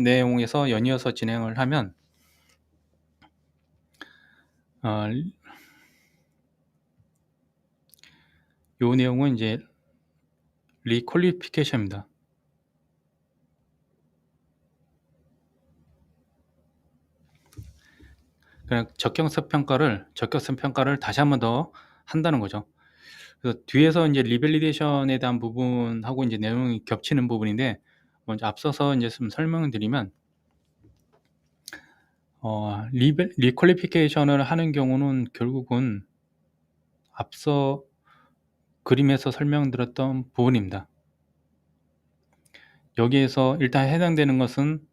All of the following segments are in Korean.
내용에서 연이어서 진행을 하면 요 내용은 이제 리퀄리피케이션입니다. 그냥 적격성 평가를 다시 한 번 더 한다는 거죠. 그래서 뒤에서 이제 리밸리데이션에 대한 부분하고 이제 내용이 겹치는 부분인데, 먼저 앞서서 이제 좀 설명을 드리면, 리퀄리피케이션을 하는 경우는 결국은 앞서 그림에서 설명드렸던 부분입니다. 여기에서 일단 해당되는 것은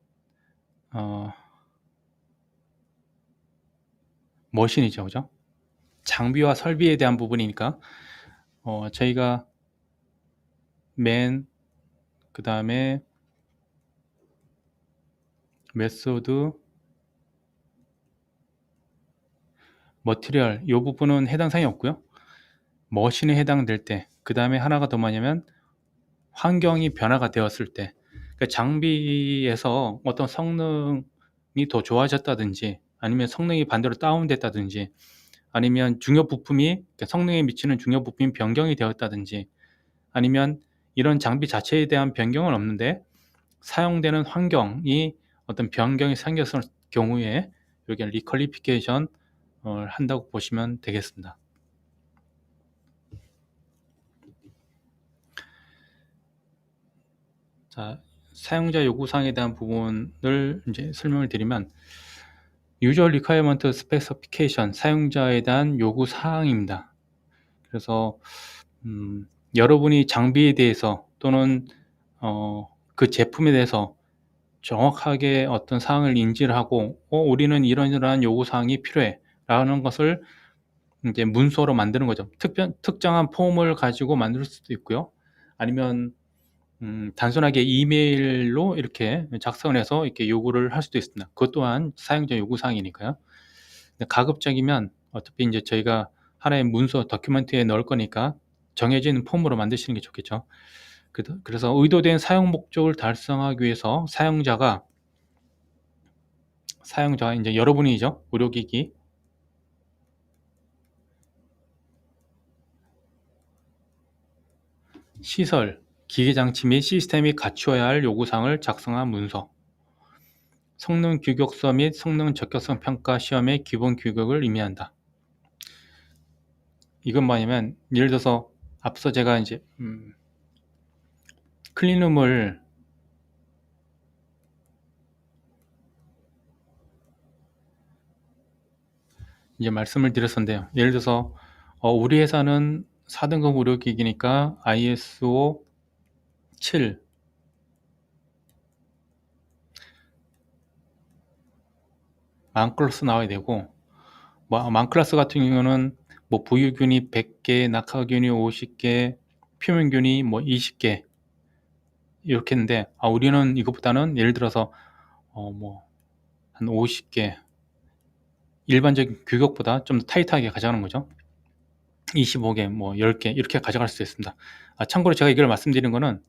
머신이죠, 그죠? 장비와 설비에 대한 부분이니까 저희가 그 다음에 메소드, 머티리얼 이 부분은 해당 사항이 없고요. 머신에 해당될 때, 그 다음에 하나가 더 뭐냐면 환경이 변화가 되었을 때, 그러니까 장비에서 어떤 성능이 더 좋아졌다든지, 아니면 성능이 반대로 다운됐다든지, 아니면 중요 부품이 성능에 미치는 중요 부품이 변경이 되었다든지, 아니면 이런 장비 자체에 대한 변경은 없는데 사용되는 환경이 어떤 변경이 생겼을 경우에 여기 리퀄리피케이션 한다고 보시면 되겠습니다. 자, 사용자 요구사항에 대한 부분을 이제 설명을 드리면, User Requirement Specification, 사용자에 대한 요구사항입니다. 그래서 여러분이 장비에 대해서 또는 그 제품에 대해서 정확하게 어떤 사항을 인지를 하고 우리는 이러한 요구사항이 필요해 라는 것을 이제 문서로 만드는 거죠. 특정한 폼을 가지고 만들 수도 있고요. 아니면 단순하게 이메일로 이렇게 작성을 해서 이렇게 요구를 할 수도 있습니다. 그것 또한 사용자 요구사항이니까요. 가급적이면 어차피 이제 저희가 하나의 문서 도큐멘트에 넣을 거니까 정해진 폼으로 만드시는 게 좋겠죠. 그래서 의도된 사용 목적을 달성하기 위해서 사용자가 이제 여러분이죠. 의료기기, 시설, 기계장치 및 시스템이 갖추어야 할 요구사항을 작성한 문서, 성능 규격서 및 성능 적격성 평가 시험의 기본 규격을 의미한다. 이건 뭐냐면, 예를 들어서 앞서 제가 이제 클린룸을 이제 말씀을 드렸었는데요. 예를 들어서 우리 회사는 4등급 의료기기니까 ISO 7 만클래스 나와야 되고, 만클래스 같은 경우는 부유균이 100개, 낙하균이 50개, 표면균이 20개 이렇게 했는데, 우리는 이것보다는 예를 들어서 한 50개, 일반적인 규격보다 좀 더 타이트하게 가져가는 거죠. 25개, 10개 이렇게 가져갈 수 있습니다. 참고로 제가 이걸 말씀드리는 거는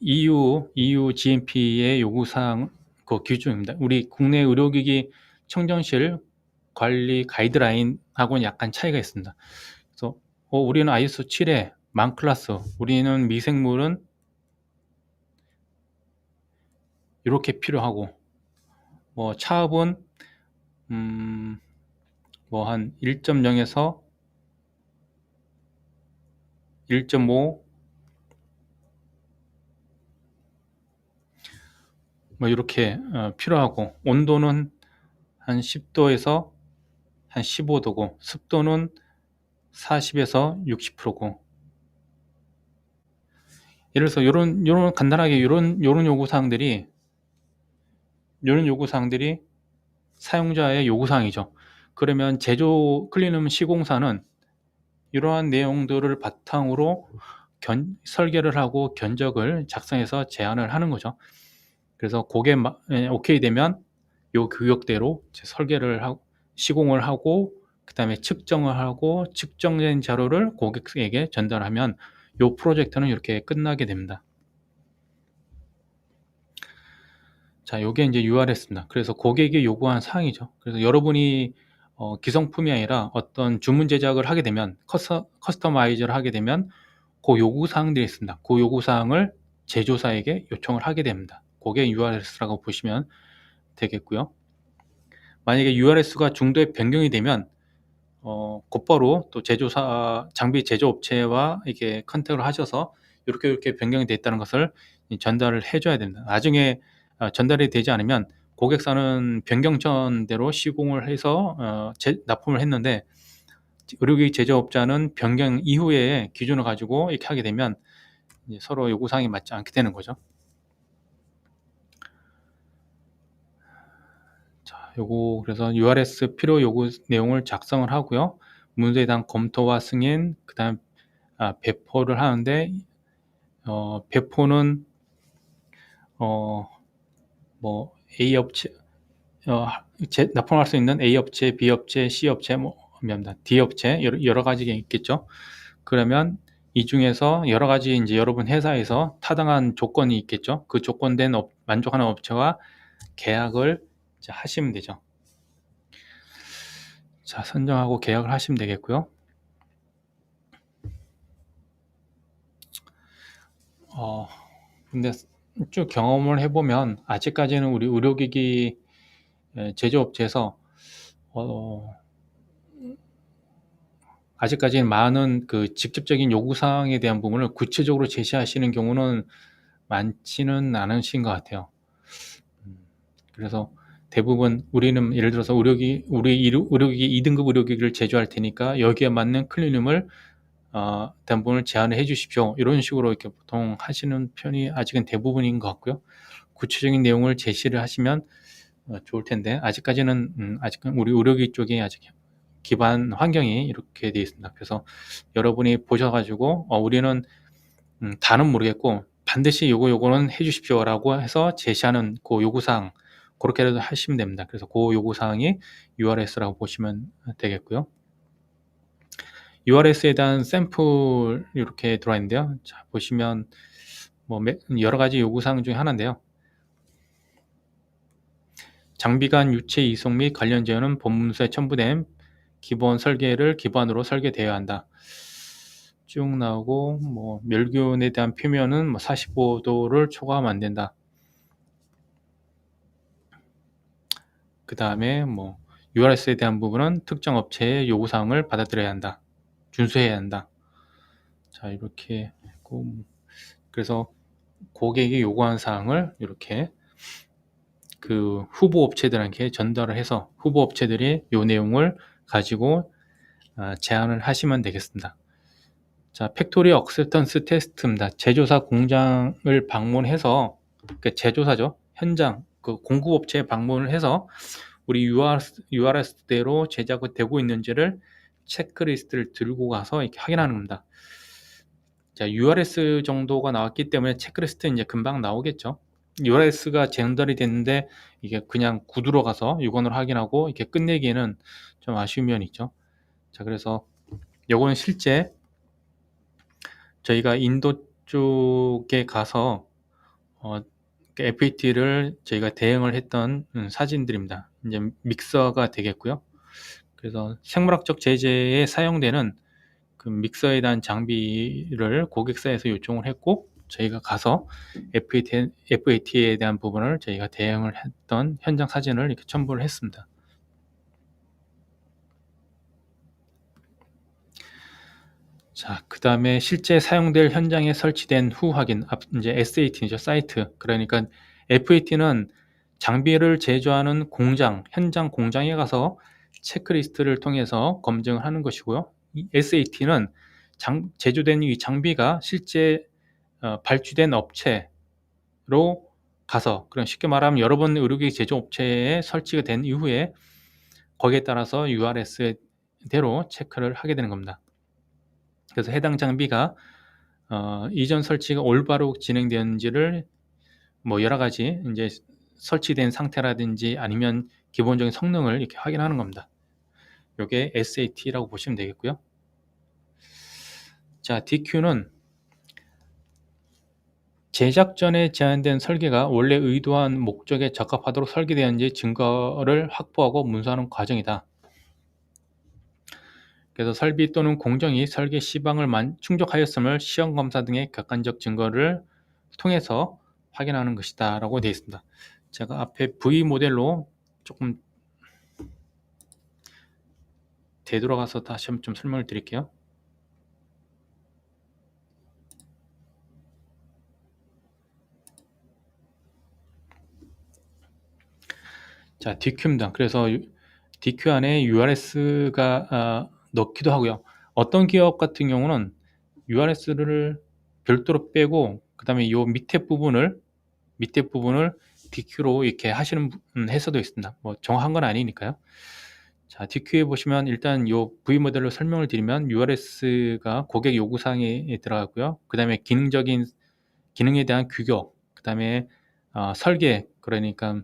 EU GMP의 요구사항 그 기준입니다. 우리 국내 의료기기 청정실 관리 가이드라인하고는 약간 차이가 있습니다. 그래서 우리는 ISO 7에 만클래스, 우리는 미생물은 이렇게 필요하고, 차압은 한 1.0에서 1.5 이렇게 필요하고, 온도는 한 10도에서 한 15도고, 습도는 40에서 60%고, 예를 들어서 요런 간단하게 요런 요구사항들이 사용자의 요구사항이죠. 그러면 제조 클린룸 시공사는 이러한 내용들을 바탕으로 설계를 하고 견적을 작성해서 제안을 하는 거죠. 그래서 그게 오케이 되면 요 규격대로 설계를 하고 시공을 하고, 그 다음에 측정을 하고, 측정된 자료를 고객에게 전달하면 요 프로젝트는 이렇게 끝나게 됩니다. 자, 요게 이제 URS입니다. 그래서 고객이 요구한 사항이죠. 그래서 여러분이 기성품이 아니라 어떤 주문 제작을 하게 되면 커스터마이즈를 하게 되면 그 요구 사항들이 있습니다. 그 요구 사항을 제조사에게 요청을 하게 됩니다. 그게 URS라고 보시면 되겠고요. 만약에 URS가 중도에 변경이 되면 곧바로 또 제조사 장비 제조업체와 이렇게 컨택을 하셔서 이렇게 변경이 됐다는 것을 전달을 해줘야 됩니다. 나중에 전달이 되지 않으면 고객사는 변경 전대로 시공을 해서 납품을 했는데 의료기기 제조업자는 변경 이후에 기준을 가지고 이렇게 하게 되면 서로 요구사항이 맞지 않게 되는 거죠. 자, 요거 그래서 URS 필요 요구 내용을 작성을 하고요. 문서에 대한 검토와 승인, 그 다음 배포를 하는데 배포는 뭐 A 업체 납품할 수 있는 A 업체, B 업체, C 업체, 미안합니다. D 업체 여러 가지가 있겠죠. 그러면 이 중에서 여러 가지 이제 여러분 회사에서 타당한 조건이 있겠죠. 그 조건된 만족하는 업체와 계약을 이제 하시면 되죠. 자, 선정하고 계약을 하시면 되겠고요. 근데 쭉 경험을 해보면 아직까지는 우리 의료기기 제조업체에서 아직까지는 많은 그 직접적인 요구사항에 대한 부분을 구체적으로 제시하시는 경우는 많지는 않으신 것 같아요. 그래서 대부분 우리는 예를 들어서 우리 의료기기 2등급 의료기기를 제조할 테니까 여기에 맞는 클린룸을 대부분을 제안을 해 주십시오. 이런 식으로 이렇게 보통 하시는 편이 아직은 대부분인 것 같고요. 구체적인 내용을 제시를 하시면 좋을 텐데 아직까지는 아직은 우리 의료기기 쪽이 아직 기반 환경이 이렇게 되어 있습니다. 그래서 여러분이 보셔가지고 우리는 다는 모르겠고 반드시 요거는 해주십시오 라고 해서 제시하는 그 요구사항 그렇게라도 하시면 됩니다. 그래서 그 요구사항이 URS라고 보시면 되겠고요. URS에 대한 샘플 이렇게 들어와 있는데요. 자, 보시면 뭐 여러 가지 요구사항 중에 하나인데요. 장비 간 유체 이송 및 관련 제어는 본문서에 첨부된 기본 설계를 기반으로 설계되어야 한다. 쭉 나오고 뭐 멸균에 대한 표면은 뭐 45도를 초과하면 안 된다. 그 다음에 뭐 URS에 대한 부분은 특정 업체의 요구사항을 받아들여야 한다. 준수해야 한다. 자, 이렇게 했고 그래서 고객이 요구한 사항을 이렇게 그 후보 업체들한테 전달을 해서 후보 업체들이 요 내용을 가지고 제안을 하시면 되겠습니다. 자, 팩토리 억셉턴스 테스트입니다. 제조사 공장을 방문해서 그 제조사죠. 현장 그 공급업체에 방문을 해서 우리 URS대로 제작이 되고 있는지를 체크리스트를 들고 가서 이렇게 확인하는 겁니다. 자, URS 정도가 나왔기 때문에 체크리스트 이제 금방 나오겠죠. URS가 전달이 됐는데 이게 그냥 구두로 가서 유건을 확인하고 이렇게 끝내기에는 좀 아쉬운 면이 있죠. 자, 그래서 요거는 실제 저희가 인도 쪽에 가서 FAT를 저희가 대응을 했던 사진들입니다. 이제 믹서가 되겠고요. 그래서 생물학적 제재에 사용되는 그 믹서에 대한 장비를 고객사에서 요청을 했고 저희가 가서 FAT에 대한 부분을 저희가 대응을 했던 현장 사진을 이렇게 첨부를 했습니다. 자, 그 다음에 실제 사용될 현장에 설치된 후 확인, 이제 SAT죠, 사이트. 그러니까 FAT는 장비를 제조하는 공장, 현장 공장에 가서 체크리스트를 통해서 검증을 하는 것이고요. 이 SAT는 제조된 이 장비가 실제 발주된 업체로 가서, 그럼 쉽게 말하면 여러 번 의료기기 제조업체에 설치가 된 이후에 거기에 따라서 URS대로 체크를 하게 되는 겁니다. 그래서 해당 장비가 이전 설치가 올바로 진행되었는지를 뭐 여러 가지 이제 설치된 상태라든지 아니면 기본적인 성능을 이렇게 확인하는 겁니다. 이게 SAT라고 보시면 되겠고요. 자, DQ는 제작 전에 제안된 설계가 원래 의도한 목적에 적합하도록 설계되었는지 증거를 확보하고 문서하는 과정이다. 그래서 설비 또는 공정이 설계 시방을 충족하였음을 시험검사 등의 객관적 증거를 통해서 확인하는 것이다 라고 되어 있습니다. 제가 앞에 V 모델로 조금 되돌아가서 다시 한번 좀 설명을 드릴게요. 자, DQ입니다. 그래서 DQ 안에 URS가 넣기도 하고요. 어떤 기업 같은 경우는 URS를 별도로 빼고 그 다음에 이 밑에 부분을 DQ로 이렇게 하시는 회사도 있습니다. 뭐 정확한 건 아니니까요. 자, DQ에 보시면 일단 이 V 모델로 설명을 드리면 URS가 고객 요구사항에 들어가고요. 그 다음에 기능에 대한 규격, 그 다음에 설계, 그러니까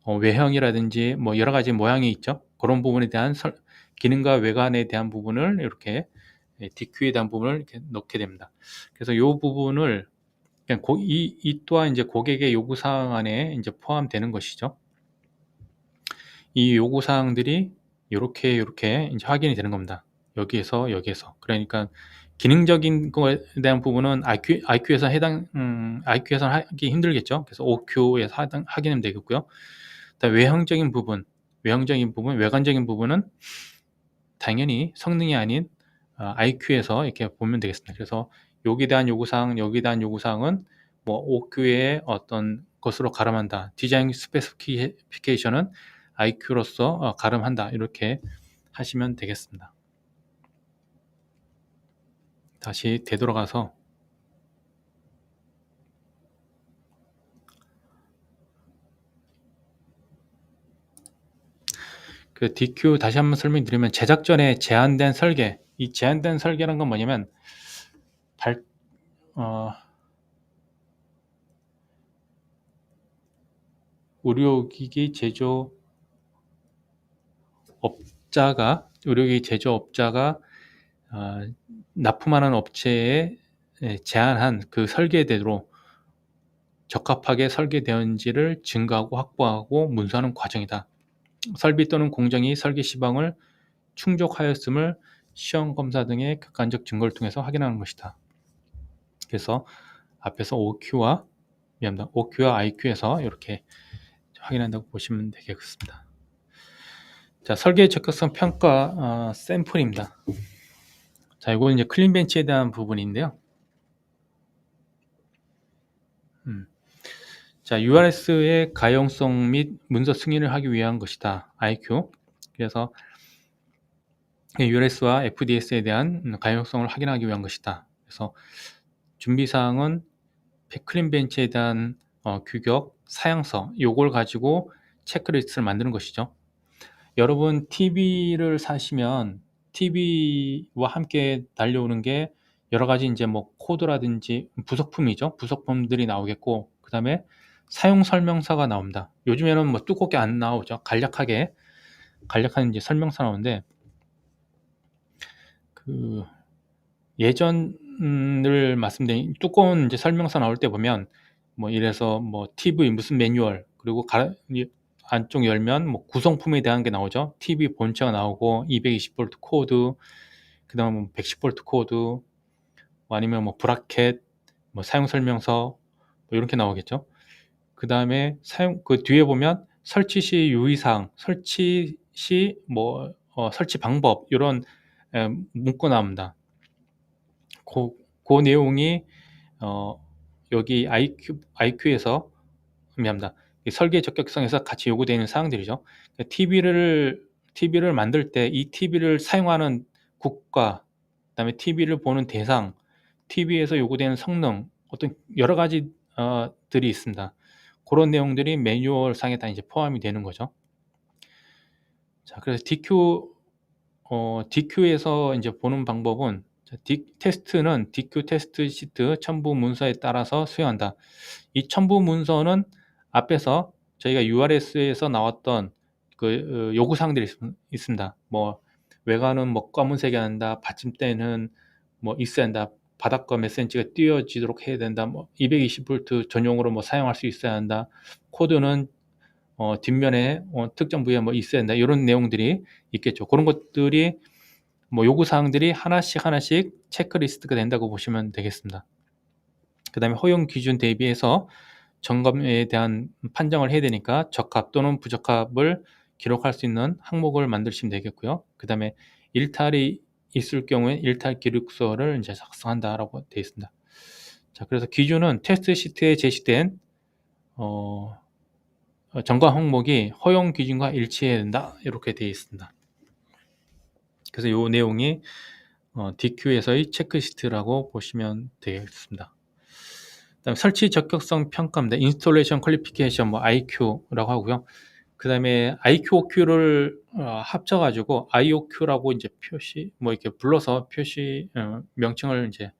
외형이라든지 뭐 여러 가지 모양이 있죠. 그런 부분에 대한 기능과 외관에 대한 부분을 이렇게 DQ에 대한 부분을 이렇게 넣게 됩니다. 그래서 이 부분을 그냥 이 또한 이제 고객의 요구 사항 안에 이제 포함되는 것이죠. 이 요구 사항들이 이렇게 이제 확인이 되는 겁니다. 여기에서 그러니까 기능적인 거에 대한 부분은 IQ에서 IQ에서는 하기 힘들겠죠. 그래서 OQ에서 확인하면 되겠고요. 외형적인 부분, 외관적인 부분은 당연히 성능이 아닌 IQ에서 이렇게 보면 되겠습니다. 그래서 여기에 대한 요구사항은 뭐 OQ의 어떤 것으로 가름한다. 디자인 스페시피케이션은 IQ로서 가름한다. 이렇게 하시면 되겠습니다. 다시 되돌아가서 그 DQ 다시 한번 설명드리면 제작 전에 제한된 설계, 이 제한된 설계라는 건 뭐냐면 의료기기 제조업자가 납품하는 업체에 제안한 그 설계대로 적합하게 설계되었는지를 증거하고 확보하고 문서하는 과정이다. 설비 또는 공정이 설계 시방을 충족하였음을 시험검사 등의 객관적 증거를 통해서 확인하는 것이다. 그래서 앞에서 OQ와 IQ에서 이렇게 확인한다고 보시면 되겠습니다. 자, 설계 적합성 평가 샘플입니다. 자, 이거는 이제 클린벤치에 대한 부분인데요. 자, URS의 가용성 및 문서 승인을 하기 위한 것이다. IQ. 그래서 URS와 FDS에 대한 가용성을 확인하기 위한 것이다. 그래서 준비사항은 클린벤치에 대한 규격, 사양서, 요걸 가지고 체크리스트를 만드는 것이죠. 여러분 TV를 사시면 TV와 함께 달려오는 게 여러 가지 이제 뭐 코드라든지 부속품이죠. 부속품들이 나오겠고, 그 다음에 사용 설명서가 나옵니다. 요즘에는 뭐 두껍게 안 나오죠. 간략한 이제 설명서 나오는데, 그 예전을 말씀드린 두꺼운 이제 설명서 나올 때 보면 뭐 이래서 뭐 TV 무슨 매뉴얼, 그리고 안쪽 열면 뭐 구성품에 대한 게 나오죠. TV 본체가 나오고 220V 코드, 그 다음에 110V 코드, 뭐 아니면 뭐 브라켓, 뭐 사용 설명서 뭐 이렇게 나오겠죠. 그 다음에 그 뒤에 보면 설치 시 유의사항, 설치 시 뭐 설치 방법, 이런 문구 나옵니다. 그 내용이 여기 IQ에서 설계 적격성에서 같이 요구되어 있는 사항들이죠. TV를 만들 때 이 TV를 사용하는 국가, 그다음에 TV를 보는 대상, TV에서 요구되는 성능, 어떤 여러 가지 들이 있습니다. 그런 내용들이 매뉴얼 상에 다 이제 포함이 되는 거죠. 자, 그래서 DQ에서 이제 보는 방법은, 테스트는 DQ 테스트 시트 첨부 문서에 따라서 수행한다. 이 첨부 문서는 앞에서 저희가 URS에서 나왔던 그 요구사항들이 있습니다. 뭐 외관은 뭐 검은색이 한다, 받침대는 뭐 있어야 한다, 바닥과 몇 센치가 띄어지도록 해야 된다. 뭐 220V 전용으로 뭐 사용할 수 있어야 한다. 코드는 뒷면에 특정 부위에 뭐 있어야 한다. 이런 내용들이 있겠죠. 그런 것들이 뭐 요구 사항들이 하나씩 체크리스트가 된다고 보시면 되겠습니다. 그 다음에 허용 기준 대비해서 점검에 대한 판정을 해야 되니까 적합 또는 부적합을 기록할 수 있는 항목을 만드시면 되겠고요. 그 다음에 일탈이 있을 경우에 일탈 기록서를 이제 작성한다라고 되어 있습니다. 자, 그래서 기준은 테스트 시트에 제시된 점검 항목이 허용 기준과 일치해야 된다 이렇게 되어 있습니다. 그래서 이 내용이 DQ에서의 체크시트라고 보시면 되겠습니다. 그다음에 설치 적격성 평가입니다. 인스톨레이션 퀄리피케이션 뭐 IQ라고 하고요. 그다음에 IQ, OQ를 합쳐가지고 IOQ라고 이제 표시 뭐 이렇게 불러서 표시 명칭을 이제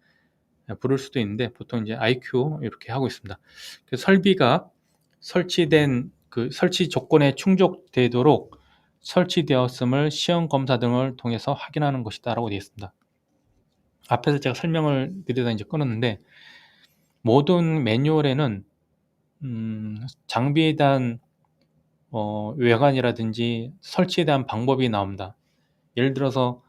부를 수도 있는데 보통 이제 IQ 이렇게 하고 있습니다. 그래서 설비가 설치된 그 설치 조건에 충족되도록 설치되었음을 시험 검사 등을 통해서 확인하는 것이다라고 되어 있습니다. 앞에서 제가 설명을 드리다 이제 끊었는데 모든 매뉴얼에는 장비에 대한 외관이라든지 설치에 대한 방법이 나옵니다. 예를 들어서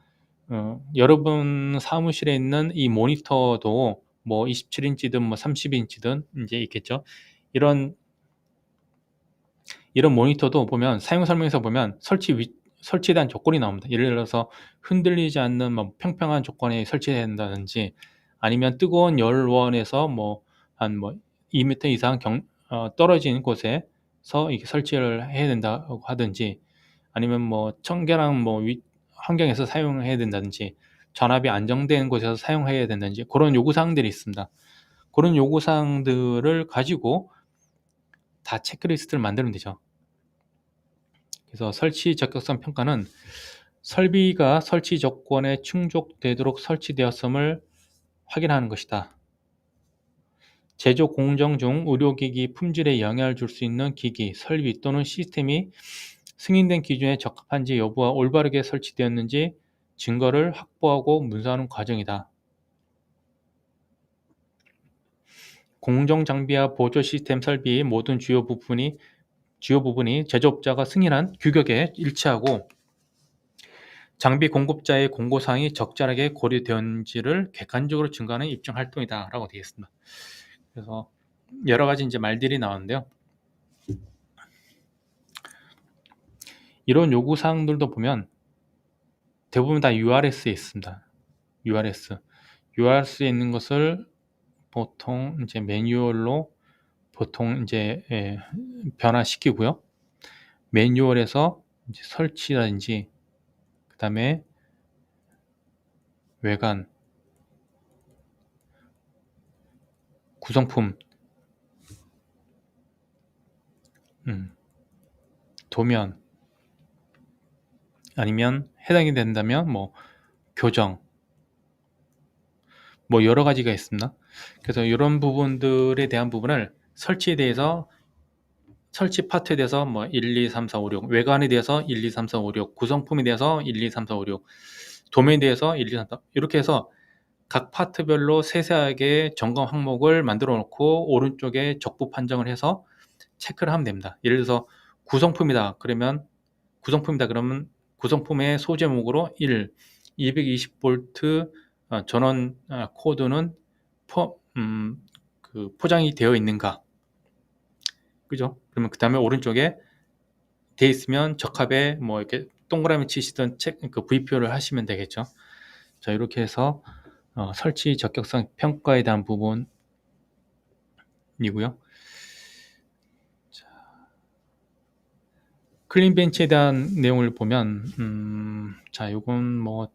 여러분 사무실에 있는 이 모니터도 뭐 27인치든 뭐 30인치든 이제 있겠죠. 이런 모니터도 보면 사용 설명에서 보면 설치에 대한 조건이 나옵니다. 예를 들어서 흔들리지 않는 뭐 평평한 조건에 설치해야 된다든지 아니면 뜨거운 열원에서 뭐 한 뭐 2m 이상 떨어진 곳에서 이렇게 설치를 해야 된다고 하든지 아니면 뭐 청결한 뭐 환경에서 사용해야 된다든지 전압이 안정된 곳에서 사용해야 된다든지 그런 요구사항들이 있습니다. 그런 요구사항들을 가지고 다 체크리스트를 만들면 되죠. 그래서 설치 적격성 평가는 설비가 설치 조건에 충족되도록 설치되었음을 확인하는 것이다. 제조 공정 중 의료기기 품질에 영향을 줄 수 있는 기기, 설비 또는 시스템이 승인된 기준에 적합한지 여부와 올바르게 설치되었는지 증거를 확보하고 문서하는 과정이다. 공정 장비와 보조 시스템 설비의 모든 주요 부분이 제조업자가 승인한 규격에 일치하고 장비 공급자의 공고사항이 적절하게 고려되었는지를 객관적으로 증거하는 입증 활동이다 라고 되어 있습니다. 그래서 여러 가지 이제 말들이 나오는데요. 이런 요구 사항들도 보면 대부분 다 URS에 있습니다. URS에 있는 것을 보통 이제 매뉴얼로 보통 이제 변화시키고요. 매뉴얼에서 이제 설치라든지 그 다음에 외관, 구성품, 도면 아니면 해당이 된다면 뭐 교정 뭐 여러 가지가 있습니다. 그래서 이런 부분들에 대한 부분을 설치에 대해서 설치 파트에 대해서 뭐 1, 2, 3, 4, 5, 6 외관에 대해서 1, 2, 3, 4, 5, 6 구성품에 대해서 1, 2, 3, 4, 5, 6 도면에 대해서 1, 2, 3, 4 이렇게 해서 각 파트별로 세세하게 점검 항목을 만들어 놓고 오른쪽에 적부 판정을 해서 체크를 하면 됩니다. 예를 들어서 구성품이다 그러면 구성품의 소제목으로 1, 220V 전원 코드는 포장이 되어 있는가, 그죠? 그러면 그 다음에 오른쪽에 돼 있으면 적합에 뭐 이렇게 동그라미 치시던 그 V표를 하시면 되겠죠. 자, 이렇게 해서 설치 적격성 평가에 대한 부분이고요. 클린 벤치에 대한 내용을 보면 자, 요건 뭐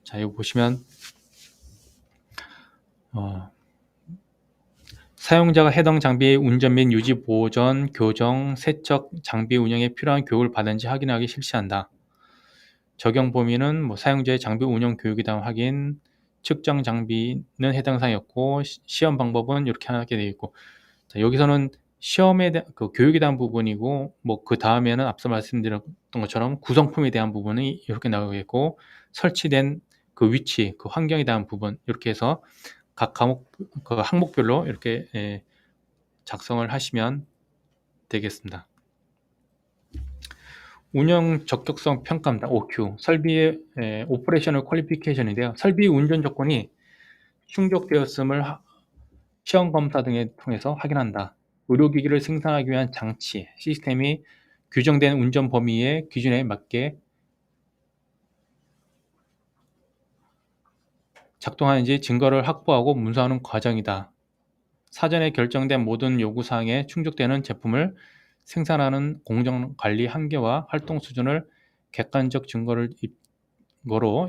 자, 이거 보시면 사용자가 해당 장비의 운전 및 유지 보전, 교정, 세척, 장비 운영에 필요한 교육을 받은지 확인하기 실시한다. 적용 범위는 뭐 사용자의 장비 운영 교육에 대한 확인, 측정 장비는 해당 사항이었고 시험 방법은 이렇게 하게 되어 있고, 자, 여기서는 시험에 대한 그 교육에 대한 부분이고 뭐 그 다음에는 앞서 말씀드렸던 것처럼 구성품에 대한 부분이 이렇게 나오겠고 설치된 그 위치, 그 환경에 대한 부분 이렇게 해서 각 과목 그 항목별로 이렇게 작성을 하시면 되겠습니다. 운영 적격성 평가입니다. OQ, 설비의 오퍼레이셔널 퀄리피케이션인데요. 설비 운전 조건이 충족되었음을 시험 검사 등을 통해서 확인한다. 의료기기를 생산하기 위한 장치, 시스템이 규정된 운전 범위의 기준에 맞게 작동하는지 증거를 확보하고 문서하는 과정이다. 사전에 결정된 모든 요구사항에 충족되는 제품을 생산하는 공정관리 한계와 활동 수준을 객관적 증거로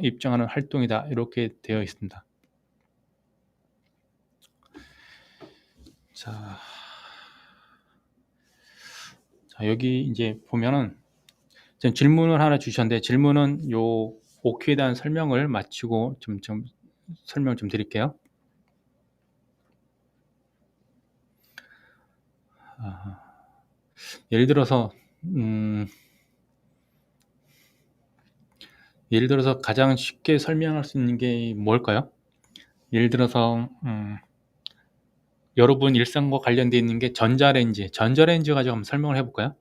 입증하는 활동이다. 이렇게 되어 있습니다. 자, 여기 이제 보면은 질문을 하나 주셨는데, 질문은 요 OQ에 대한 설명을 마치고 좀 설명 좀 드릴게요. 예를 들어서 가장 쉽게 설명할 수 있는 게 뭘까요? 예를 들어서 여러분 일상과 관련되어 있는 게 전자레인지 가지고 한번 설명을 해볼까요?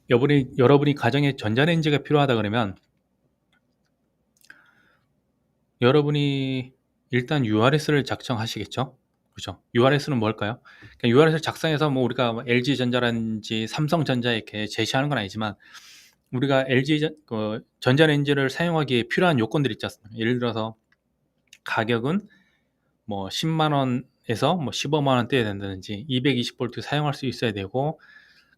여러분이 가정에 전자레인지가 필요하다 그러면 여러분이 일단 URS를 작성하시겠죠? 그죠? URS는 뭘까요? 그러니까 URS를 작성해서 뭐 우리가 LG전자라든지 삼성전자 이렇게 제시하는 건 아니지만, 우리가 전자레인지를 사용하기에 필요한 요건들이 있지 않습니까? 예를 들어서 가격은 뭐 10만 원에서 뭐 15만 원대에 된다든지 220V 사용할 수 있어야 되고,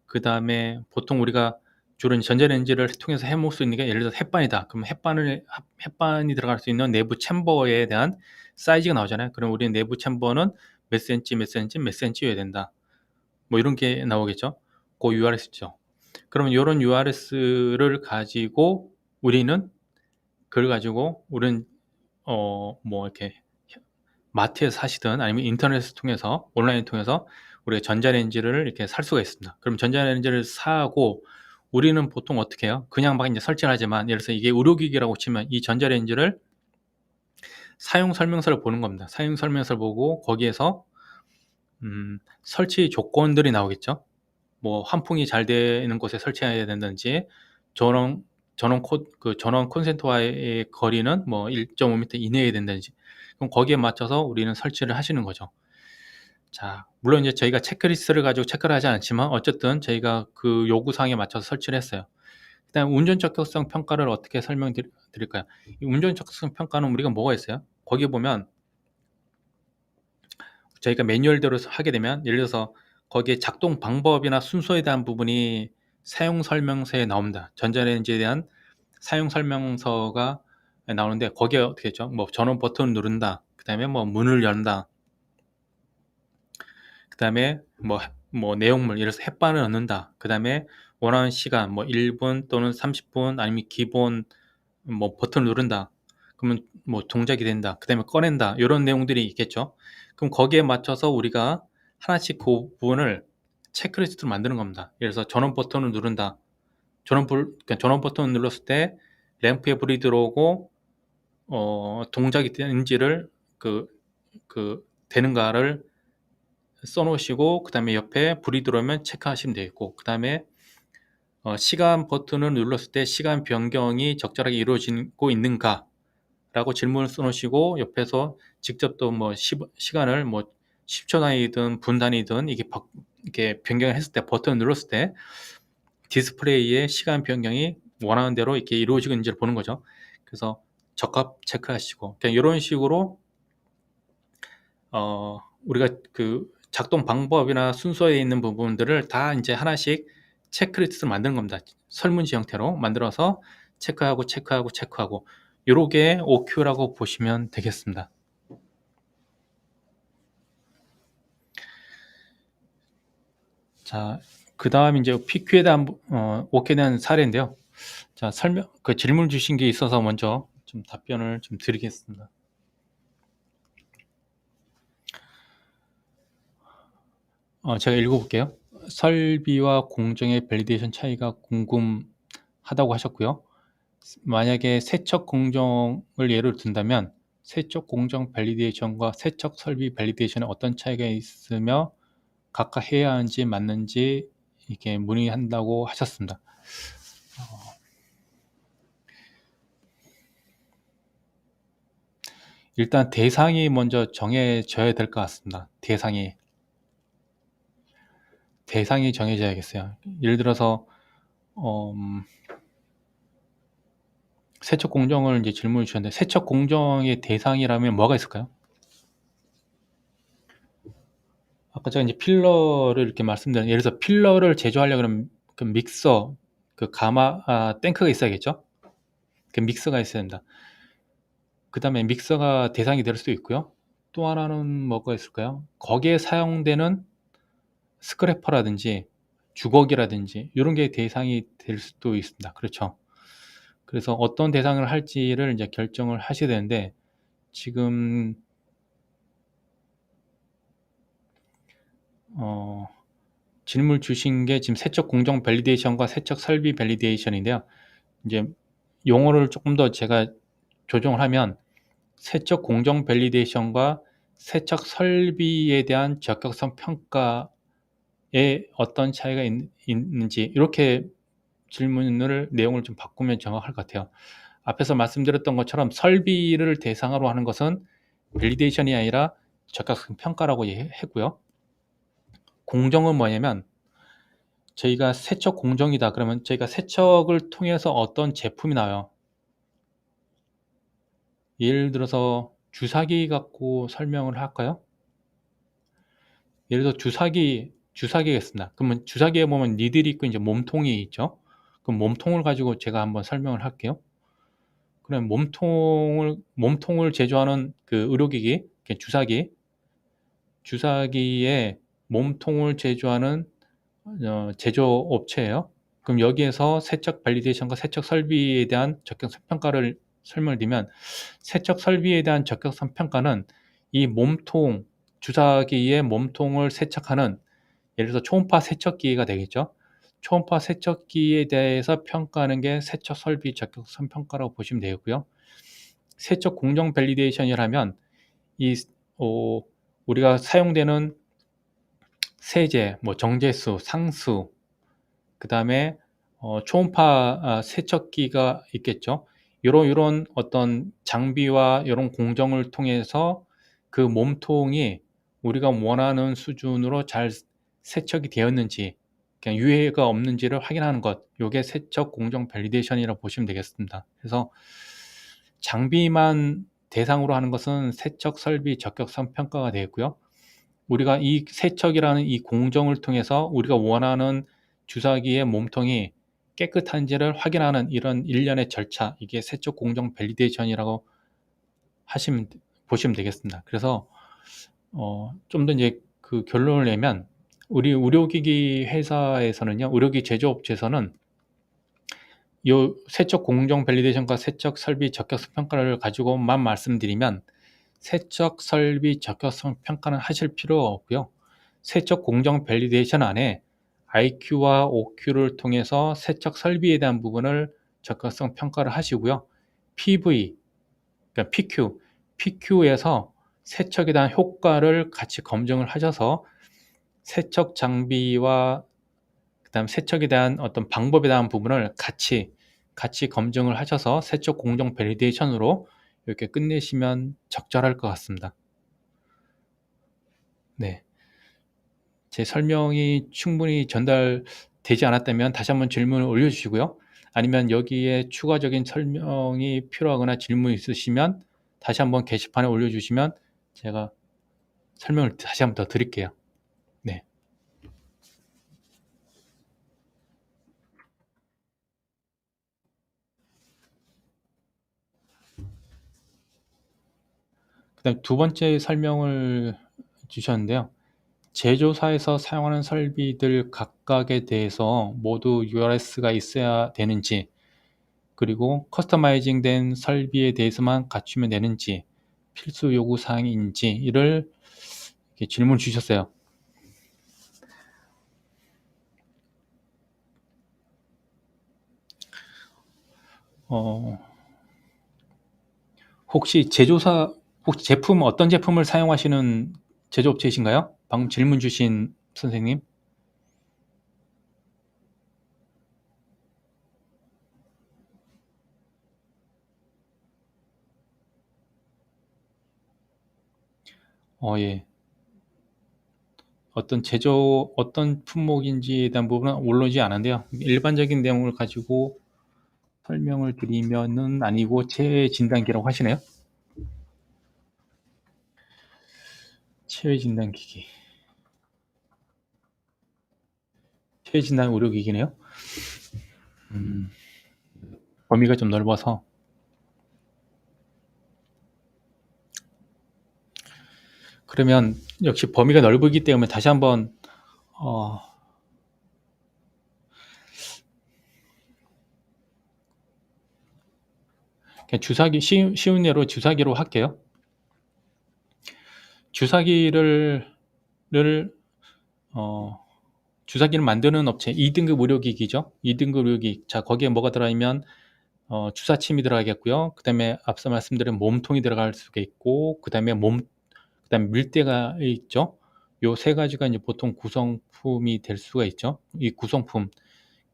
그 다음에 보통 우리가 주로 전자레인지를 통해서 해먹을 수 있는 게 예를 들어서 햇반이다. 그럼 햇반이 들어갈 수 있는 내부 챔버에 대한 사이즈가 나오잖아요. 그럼 우리 내부 챔버는 몇 센치, 몇 센치, 몇 센치여야 된다. 뭐 이런 게 나오겠죠. 그 URS죠. 그러면 이런 URS를 가지고 우리는 우리는 뭐 이렇게 마트에서 사시든 아니면 인터넷을 통해서 온라인을 통해서 우리가 전자레인지를 이렇게 살 수가 있습니다. 그럼 전자레인지를 사고 우리는 보통 어떻게 해요? 그냥 막 이제 설치를 하지만, 예를 들어서 이게 의료기기라고 치면 이 전자레인지를 사용 설명서를 보는 겁니다. 사용 설명서를 보고 거기에서 설치 조건들이 나오겠죠. 뭐 환풍이 잘 되는 곳에 설치해야 된다든지, 전원 콘센트와의 거리는 뭐 1.5m 이내에 된다든지, 그럼 거기에 맞춰서 우리는 설치를 하시는 거죠. 자, 물론 이제 저희가 체크리스트를 가지고 체크를 하지 않지만 어쨌든 저희가 그 요구사항에 맞춰서 설치를 했어요. 그다음 운전 적격성 평가를 어떻게 설명드릴까요? 이 운전 적격성 평가는 우리가 뭐가 있어요? 거기 보면 저희가 매뉴얼대로 하게 되면, 예를 들어서 거기에 작동 방법이나 순서에 대한 부분이 사용 설명서에 나옵니다. 전자레인지에 대한 사용 설명서가 나오는데, 거기에 어떻게 했죠? 뭐 전원 버튼을 누른다. 그 다음에 뭐 문을 연다. 그 다음에 뭐 내용물, 예를 들어서 햇반을 넣는다. 그 다음에 원하는 시간, 뭐 1분 또는 30분, 아니면 기본 뭐 버튼을 누른다. 그러면 뭐 동작이 된다. 그 다음에 꺼낸다. 이런 내용들이 있겠죠. 그럼 거기에 맞춰서 우리가 하나씩 그 부분을 체크리스트로 만드는 겁니다. 예를 들어서 전원 버튼을 누른다. 그러니까 전원 버튼을 눌렀을 때 램프에 불이 들어오고 동작이 되는지를 되는가를 써놓으시고, 그 다음에 옆에 불이 들어오면 체크하시면 되겠고, 그 다음에 시간 버튼을 눌렀을 때 시간 변경이 적절하게 이루어지고 있는가 라고 질문을 써놓으시고, 옆에서 직접 또 뭐 시간을 뭐 10초 단위든 분 단위든 이렇게 변경을 했을 때, 버튼을 눌렀을 때 디스플레이의 시간 변경이 원하는 대로 이렇게 이루어지고 있는지를 보는 거죠. 그래서 적합 체크하시고, 그냥 이런 식으로 우리가 그 작동 방법이나 순서에 있는 부분들을 다 이제 하나씩 체크리스트를 만드는 겁니다. 설문지 형태로 만들어서 체크하고 요게 OQ라고 보시면 되겠습니다. 자, 그 다음 이제 PQ에 대한 OQ에 대한 사례인데요. 자, 질문 주신 게 있어서 먼저 좀 답변을 좀 드리겠습니다. 제가 읽어볼게요. 설비와 공정의 밸리데이션 차이가 궁금하다고 하셨고요. 만약에 세척 공정을 예를 든다면 세척 공정 밸리데이션과 세척 설비 밸리데이션에 어떤 차이가 있으며 각각 해야 하는지 맞는지 이렇게 문의한다고 하셨습니다. 일단 대상이 먼저 정해져야 될 것 같습니다. 대상이 정해져야겠어요. 예를 들어서 세척 공정을 이제 질문을 주셨는데 세척 공정의 대상이라면 뭐가 있을까요? 아까 제가 이제 필러를 이렇게 말씀드린, 예를 들어서 필러를 제조하려면 그 믹서, 그 탱크가 있어야겠죠? 그 믹서가 있어야 된다. 그 다음에 믹서가 대상이 될 수도 있고요. 또 하나는 뭐가 있을까요? 거기에 사용되는 스크래퍼라든지 주걱이라든지 이런 게 대상이 될 수도 있습니다. 그렇죠? 그래서 어떤 대상을 할지를 이제 결정을 하셔야 되는데 지금 질문 주신 게 지금 세척 공정 밸리데이션과 세척 설비 밸리데이션인데요. 이제 용어를 조금 더 제가 조정을 하면 세척 공정 밸리데이션과 세척 설비에 대한 적격성 평가에 어떤 차이가 있는지 이렇게 질문을 내용을 좀 바꾸면 정확할 것 같아요. 앞에서 말씀드렸던 것처럼 설비를 대상으로 하는 것은 밸리데이션이 아니라 적격성 평가라고 했고요. 공정은 뭐냐면 저희가 세척 공정이다 그러면 저희가 세척을 통해서 어떤 제품이 나와요. 예를 들어서 주사기 갖고 설명을 할까요? 예를 들어 주사기겠습니다. 그러면 주사기에 보면 니들이 있고 이제 몸통이 있죠. 그럼 몸통을 가지고 제가 한번 설명을 할게요. 그럼 몸통을 제조하는 그 의료기기, 주사기의 몸통을 제조하는 제조업체예요. 그럼 여기에서 세척 밸리데이션과 세척 설비에 대한 적격성 평가를 설명을 드리면 세척 설비에 대한 적격성 평가는 이 주사기의 몸통을 세척하는 예를 들어서 초음파 세척기가 되겠죠. 초음파 세척기에 대해서 평가하는 게 세척 설비 적격성 평가라고 보시면 되겠고요. 세척 공정 밸리데이션이라면 우리가 사용되는 세제, 정제수, 상수, 그 다음에 초음파 세척기가 있겠죠. 이런 어떤 장비와 이런 공정을 통해서 그 몸통이 우리가 원하는 수준으로 잘 세척이 되었는지 그냥 유해가 없는지를 확인하는 것, 이게 세척 공정 밸리데이션이라고 보시면 되겠습니다. 그래서 장비만 대상으로 하는 것은 세척 설비 적격성 평가가 되겠고요. 우리가 이 세척이라는 이 공정을 통해서 우리가 원하는 주사기의 몸통이 깨끗한지를 확인하는 이런 일련의 절차, 이게 세척 공정 밸리데이션이라고 보시면 되겠습니다. 그래서 좀 더 이제 그 결론을 내면 우리 의료기기 회사에서는요, 의료기기 제조업체에서는 이 세척 공정 밸리데이션과 세척 설비 적격성 평가를 가지고만 말씀드리면 세척 설비 적격성 평가는 하실 필요 없고요. 세척 공정 밸리데이션 안에 IQ와 OQ를 통해서 세척 설비에 대한 부분을 적격성 평가를 하시고요. PV, 그러니까 PQ에서 세척에 대한 효과를 같이 검증을 하셔서 세척 장비와 그다음 세척에 대한 어떤 방법에 대한 부분을 같이 검증을 하셔서 세척 공정 밸리데이션으로 이렇게 끝내시면 적절할 것 같습니다. 네. 제 설명이 충분히 전달되지 않았다면 다시 한번 질문을 올려주시고요. 아니면 여기에 추가적인 설명이 필요하거나 질문 있으시면 다시 한번 게시판에 올려주시면 제가 설명을 다시 한번 더 드릴게요. 네. 그다음 두 번째 설명을 주셨는데요. 제조사에서 사용하는 설비들 각각에 대해서 모두 URS가 있어야 되는지, 그리고 커스터마이징 된 설비에 대해서만 갖추면 되는지, 필수 요구사항인지 이를 질문을 주셨어요. 혹시 제품 어떤 제품을 사용하시는 제조업체이신가요? 방금 질문 주신 선생님. 예. 어떤 품목인지에 대한 부분은 올라오지 않은데요. 일반적인 내용을 가지고 설명을 드리면은 아니고 체외 진단기라고 하시네요. 체외 진단기기. 체외 진단 의료기기네요. 범위가 좀 넓어서. 그러면 역시 범위가 넓기 때문에 다시 한번 그냥 주사기 쉬운 예로 주사기로 할게요. 주사기를 주사기를 만드는 업체 2등급 의료기기죠. 2등급 의료기기. 자, 거기에 뭐가 들어가면 주사침이 들어가겠고요. 그다음에 앞서 말씀드린 몸통이 들어갈 수가 있고, 그다음에 밀대가 있죠. 요 세 가지가 이제 보통 구성품이 될 수가 있죠. 이 구성품.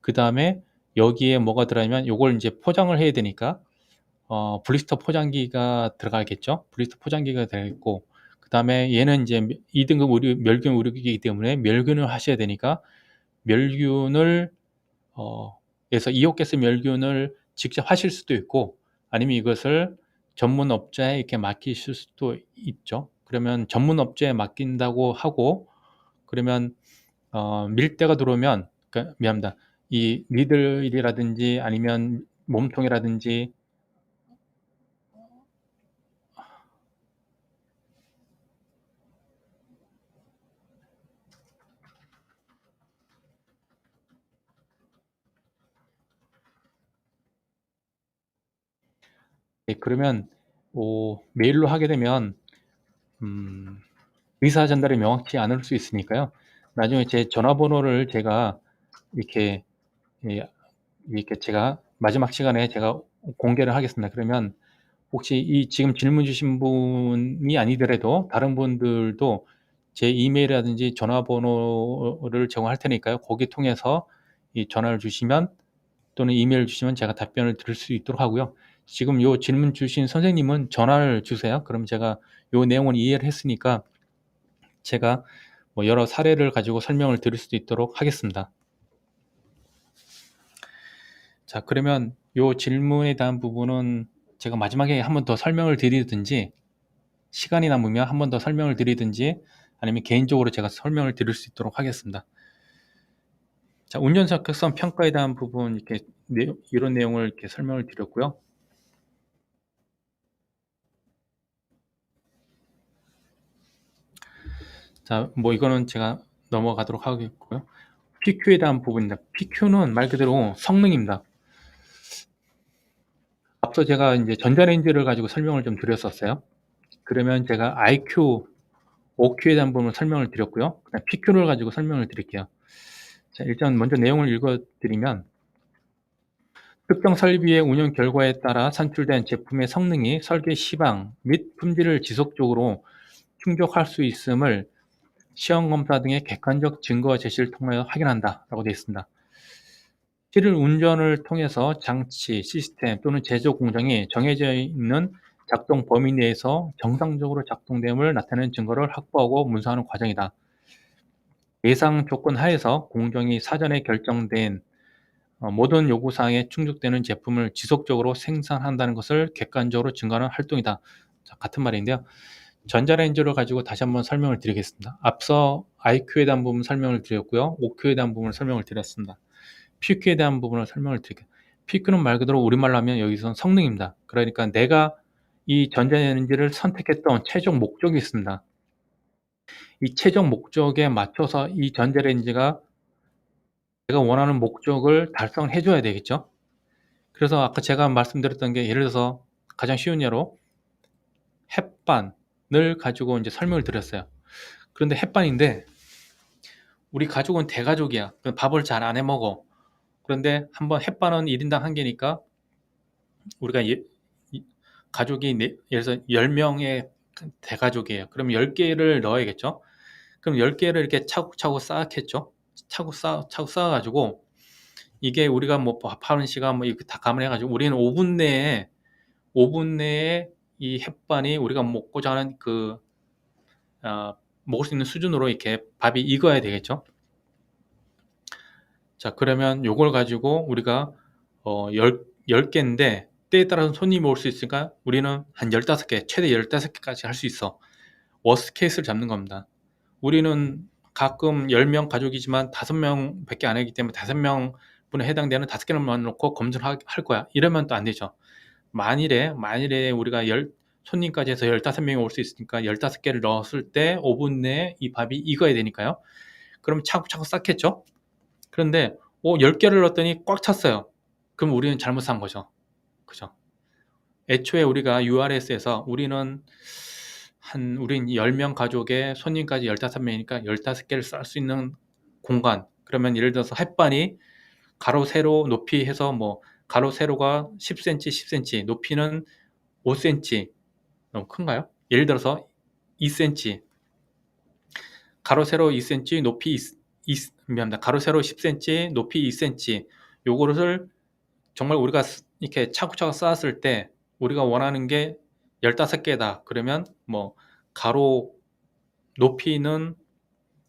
그다음에 여기에 뭐가 들어가면 요걸 이제 포장을 해야 되니까 블리스터 포장기가 들어가겠죠. 블리스터 포장기가 들어있고, 그다음에 얘는 이제 2등급 멸균 의료기기이기 때문에 멸균을 하셔야 되니까 멸균을 그래서 이오가스 멸균을 직접 하실 수도 있고, 아니면 이것을 전문 업자에 이렇게 맡기실 수도 있죠. 그러면 전문 업자에 맡긴다고 하고, 그러면 밀대가 들어오면, 그러니까 미안합니다. 이 니들이라든지 아니면 몸통이라든지, 그러면 메일로 하게 되면 의사 전달이 명확치 않을 수 있으니까요. 나중에 제 전화번호를 제가 이렇게 예, 이렇게 제가 마지막 시간에 제가 공개를 하겠습니다. 그러면 혹시 이 지금 질문 주신 분이 아니더라도 다른 분들도 제 이메일이라든지 전화번호를 제공할 테니까요. 거기 통해서 이 전화를 주시면 또는 이메일 주시면 제가 답변을 드릴 수 있도록 하고요. 지금 요 질문 주신 선생님은 전화를 주세요. 그럼 제가 요 내용을 이해를 했으니까 제가 뭐 여러 사례를 가지고 설명을 드릴 수도 있도록 하겠습니다. 자, 그러면 요 질문에 대한 부분은 제가 마지막에 한 번 더 설명을 드리든지, 시간이 남으면 한 번 더 설명을 드리든지, 아니면 개인적으로 제가 설명을 드릴 수 있도록 하겠습니다. 자, 운전 적격성 평가에 대한 부분 이렇게 이런 내용을 이렇게 설명을 드렸고요. 자, 뭐 이거는 제가 넘어가도록 하겠고요. PQ에 대한 부분입니다. PQ는 말 그대로 성능입니다. 앞서 제가 이제 전자레인지를 가지고 설명을 좀 드렸었어요. 그러면 제가 IQ, OQ에 대한 부분을 설명을 드렸고요. 그다음 PQ를 가지고 설명을 드릴게요. 자, 일단 먼저 내용을 읽어드리면, 특정 설비의 운영 결과에 따라 산출된 제품의 성능이 설계 시방 및 품질을 지속적으로 충족할 수 있음을 시험 검사 등의 객관적 증거 제시를 통하여 확인한다 라고 되어 있습니다. 실을 운전을 통해서 장치, 시스템 또는 제조 공정이 정해져 있는 작동 범위 내에서 정상적으로 작동됨을 나타내는 증거를 확보하고 문서하는 과정이다. 예상 조건 하에서 공정이 사전에 결정된 모든 요구사항에 충족되는 제품을 지속적으로 생산한다는 것을 객관적으로 증거하는 활동이다. 자, 같은 말인데요. 전자레인지를 가지고 다시 한번 설명을 드리겠습니다. 앞서 IQ에 대한 부분 설명을 드렸고요. OQ에 대한 부분을 설명을 드렸습니다. PQ에 대한 부분을 설명을 드릴게요. PQ는 말 그대로 우리말로 하면 여기선 성능입니다. 그러니까 내가 이 전자레인지를 선택했던 최종 목적이 있습니다. 이 최종 목적에 맞춰서 이 전자레인지가 제가 원하는 목적을 달성해 줘야 되겠죠. 그래서 아까 제가 말씀드렸던 게, 예를 들어서 가장 쉬운 예로 햇반을 가지고 이제 설명을 드렸어요. 그런데 햇반인데 우리 가족은 대가족이야. 밥을 잘 안 해 먹어. 그런데 한번 햇반은 1인당 한 개니까 우리가 가족이 예를 들어서 10명의 대가족이에요. 그럼 10개를 넣어야겠죠. 그럼 10개를 이렇게 차곡차곡 쌓았겠죠. 차곡 쌓아가지고 이게 우리가 뭐 밥하는 시간 뭐 이렇게 다 감안해가지고 우리는 5분 내에 이 햇반이 우리가 먹고자 하는 먹을 수 있는 수준으로 이렇게 밥이 익어야 되겠죠. 자, 그러면 요걸 가지고 우리가 10개인데 때에 따라서 손님이 올 수 있으니까 우리는 한 15개, 최대 15개까지 할 수 있어. 워스트 케이스를 잡는 겁니다. 우리는 가끔 10명 가족이지만 5명 밖에 안 하기 때문에 5명 분에 해당되는 5개만 놓고 검증할 거야. 이러면 또 안 되죠. 만일에 우리가 손님까지 해서 15명이 올 수 있으니까 15개를 넣었을 때 5분 내에 이 밥이 익어야 되니까요. 그럼 차곡차곡 쌓겠죠? 그런데 10개를 넣었더니 꽉 찼어요. 그럼 우리는 잘못 산 거죠. 그죠? 애초에 우리가 URS에서 우린 10명 가족의 손님까지 15명이니까 15개를 쌀 수 있는 공간. 그러면 예를 들어서 햇반이 가로 세로 높이 해서 뭐 가로 세로가 10cm 10cm 높이는 5cm. 너무 큰가요? 예를 들어서 2cm 가로 세로 2cm 높이 미안합니다. 가로 세로 10cm 높이 2cm 요거를 정말 우리가 이렇게 차곡차곡 쌓았을 때 우리가 원하는 게 15개다. 그러면 뭐 가로 높이는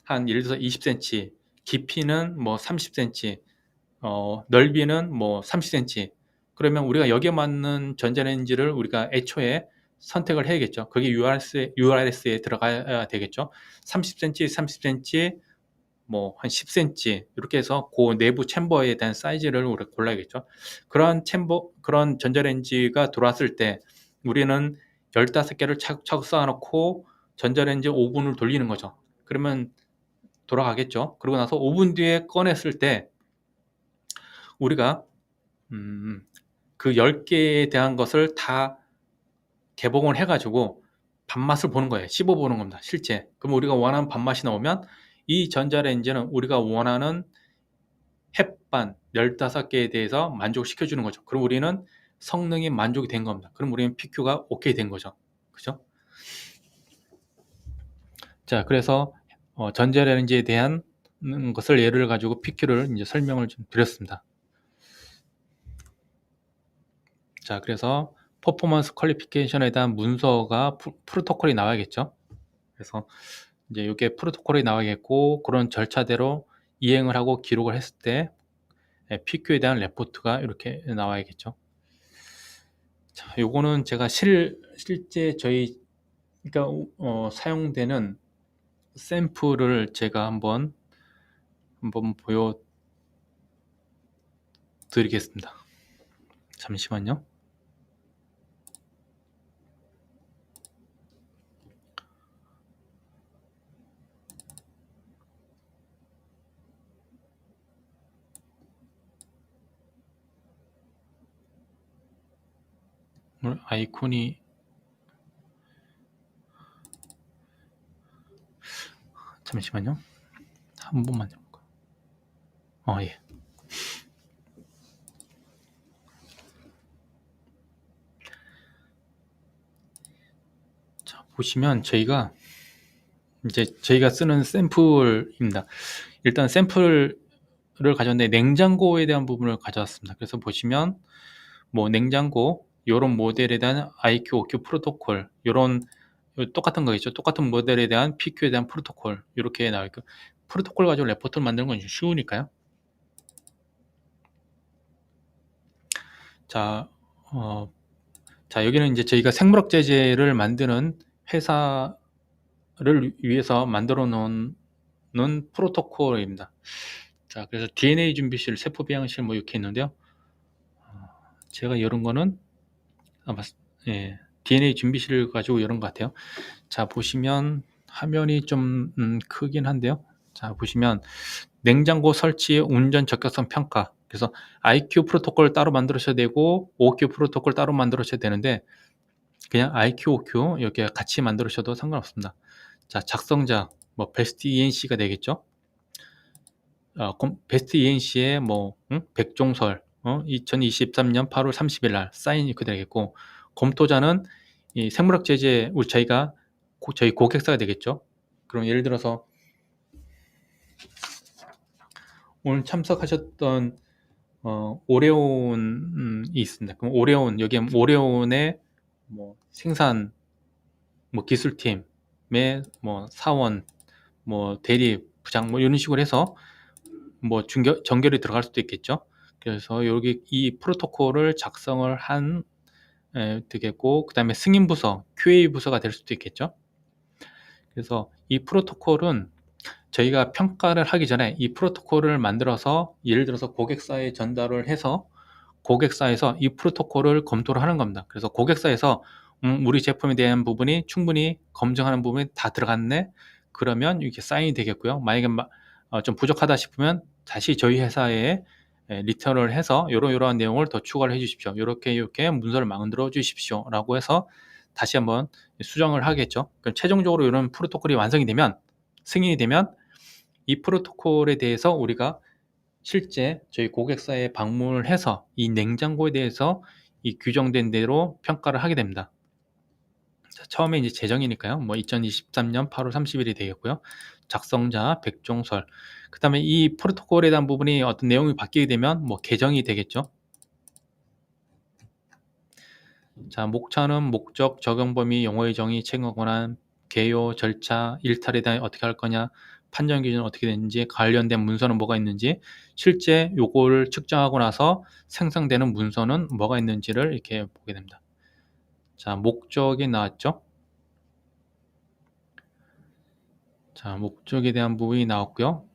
한 예를 들어서 20cm, 깊이는 뭐 30cm, 넓이는 뭐 30cm. 그러면 우리가 여기에 맞는 전자레인지를 우리가 애초에 선택을 해야겠죠. 그게 URS에 들어가야 되겠죠. 30cm, 30cm, 뭐 한 10cm 이렇게 해서 그 내부 챔버에 대한 사이즈를 우리가 골라야겠죠. 그런 전자레인지가 들어왔을 때 우리는 15개를 차곡차곡 쌓아놓고 전자레인지 5분을 돌리는 거죠. 그러면 돌아가겠죠. 그러고 나서 5분 뒤에 꺼냈을 때 우리가 그 10개에 대한 것을 다 개봉을 해가지고 밥맛을 보는 거예요. 씹어보는 겁니다. 실제. 그럼 우리가 원하는 밥맛이 나오면 이 전자레인지는 우리가 원하는 햇반 15개에 대해서 만족시켜주는 거죠. 그럼 우리는 성능이 만족이 된 겁니다. 그럼 우리는 PQ가 오케이 된 거죠. 그죠? 자, 그래서 전자레인지에 대한 것을 예를 가지고 PQ를 이제 설명을 좀 드렸습니다. 자, 그래서 퍼포먼스 퀄리피케이션에 대한 문서가 프로토콜이 나와야겠죠. 그래서 이제 이게 프로토콜이 나와야겠고 그런 절차대로 이행을 하고 기록을 했을 때 PQ에 대한 레포트가 이렇게 나와야겠죠. 자, 요거는 제가 실제 그러니까 사용되는 샘플을 제가 한번 보여드리겠습니다. 잠시만요. 오늘 아이콘이 잠시만요. 한 번만 해볼까요? 예. 자, 보시면 저희가 쓰는 샘플입니다. 일단 샘플을 가져왔는데 냉장고에 대한 부분을 가져왔습니다. 그래서 보시면 뭐 냉장고 이런 모델에 대한 IQ, OQ 프로토콜 이런 똑같은 거겠죠. 똑같은 모델에 대한 PQ에 대한 프로토콜 이렇게 나와 있고 프로토콜 가지고 레포트를 만드는 건 쉬우니까요. 자, 여기는 이제 저희가 생물학 제제를 만드는 회사를 위해서 만들어 놓은 프로토콜입니다. 자, 그래서 DNA 준비실, 세포 배양실 뭐 이렇게 있는데요. 제가 열은 거는 DNA 준비실 가지고 열은 것 같아요. 자, 보시면 화면이 좀 크긴 한데요. 자, 보시면 냉장고 설치 운전 적격성 평가. 그래서 IQ 프로토콜 따로 만들으셔야 되고 OQ 프로토콜 따로 만들으셔야 되는데 그냥 IQ, OQ 이렇게 같이 만들으셔도 상관없습니다. 자, 작성자 뭐 베스트 ENC가 되겠죠. 베스트 ENC에 뭐 백종설 2023년 8월 30일 날 사인이 이렇게 되겠고, 검토자는 이 생물학 제재 저희가 저희 고객사가 되겠죠. 그럼 예를 들어서 오늘 참석하셨던 오레온이 있습니다. 그럼 오레온, 여기에 오레온의 뭐 생산 뭐 기술팀의 뭐 사원, 뭐 대리 부장 뭐 이런 식으로 해서 뭐 정결이 들어갈 수도 있겠죠. 그래서 여기 이 프로토콜을 작성을 한 되겠고, 그 다음에 승인 부서, QA 부서가 될 수도 있겠죠. 그래서 이 프로토콜은 저희가 평가를 하기 전에 이 프로토콜을 만들어서 예를 들어서 고객사에 전달을 해서 고객사에서 이 프로토콜을 검토를 하는 겁니다. 그래서 고객사에서 우리 제품에 대한 부분이 충분히 검증하는 부분이 다 들어갔네, 그러면 이렇게 사인이 되겠고요. 만약에 좀 부족하다 싶으면 다시 저희 회사에 리턴을 해서 이러한 내용을 더 추가를 해 주십시오, 이렇게 문서를 만들어 주십시오 라고 해서 다시 한번 수정을 하겠죠. 그럼 최종적으로 이런 프로토콜이 완성이 되면, 승인이 되면 이 프로토콜에 대해서 우리가 실제 저희 고객사에 방문을 해서 이 냉장고에 대해서 이 규정된 대로 평가를 하게 됩니다. 자, 처음에 이제 제정이니까요. 뭐 2023년 8월 30일이 되겠고요. 작성자 백종설. 그 다음에 이 프로토콜에 대한 부분이 어떤 내용이 바뀌게 되면 뭐 개정이 되겠죠. 자, 목차는 목적, 적용 범위, 용어의 정의, 책임 권한, 개요, 절차, 일탈에 대해 어떻게 할 거냐, 판정 기준은 어떻게 되는지, 관련된 문서는 뭐가 있는지, 실제 요거를 측정하고 나서 생성되는 문서는 뭐가 있는지를 이렇게 보게 됩니다. 자, 목적이 나왔죠. 자, 목적에 대한 부분이 나왔고요.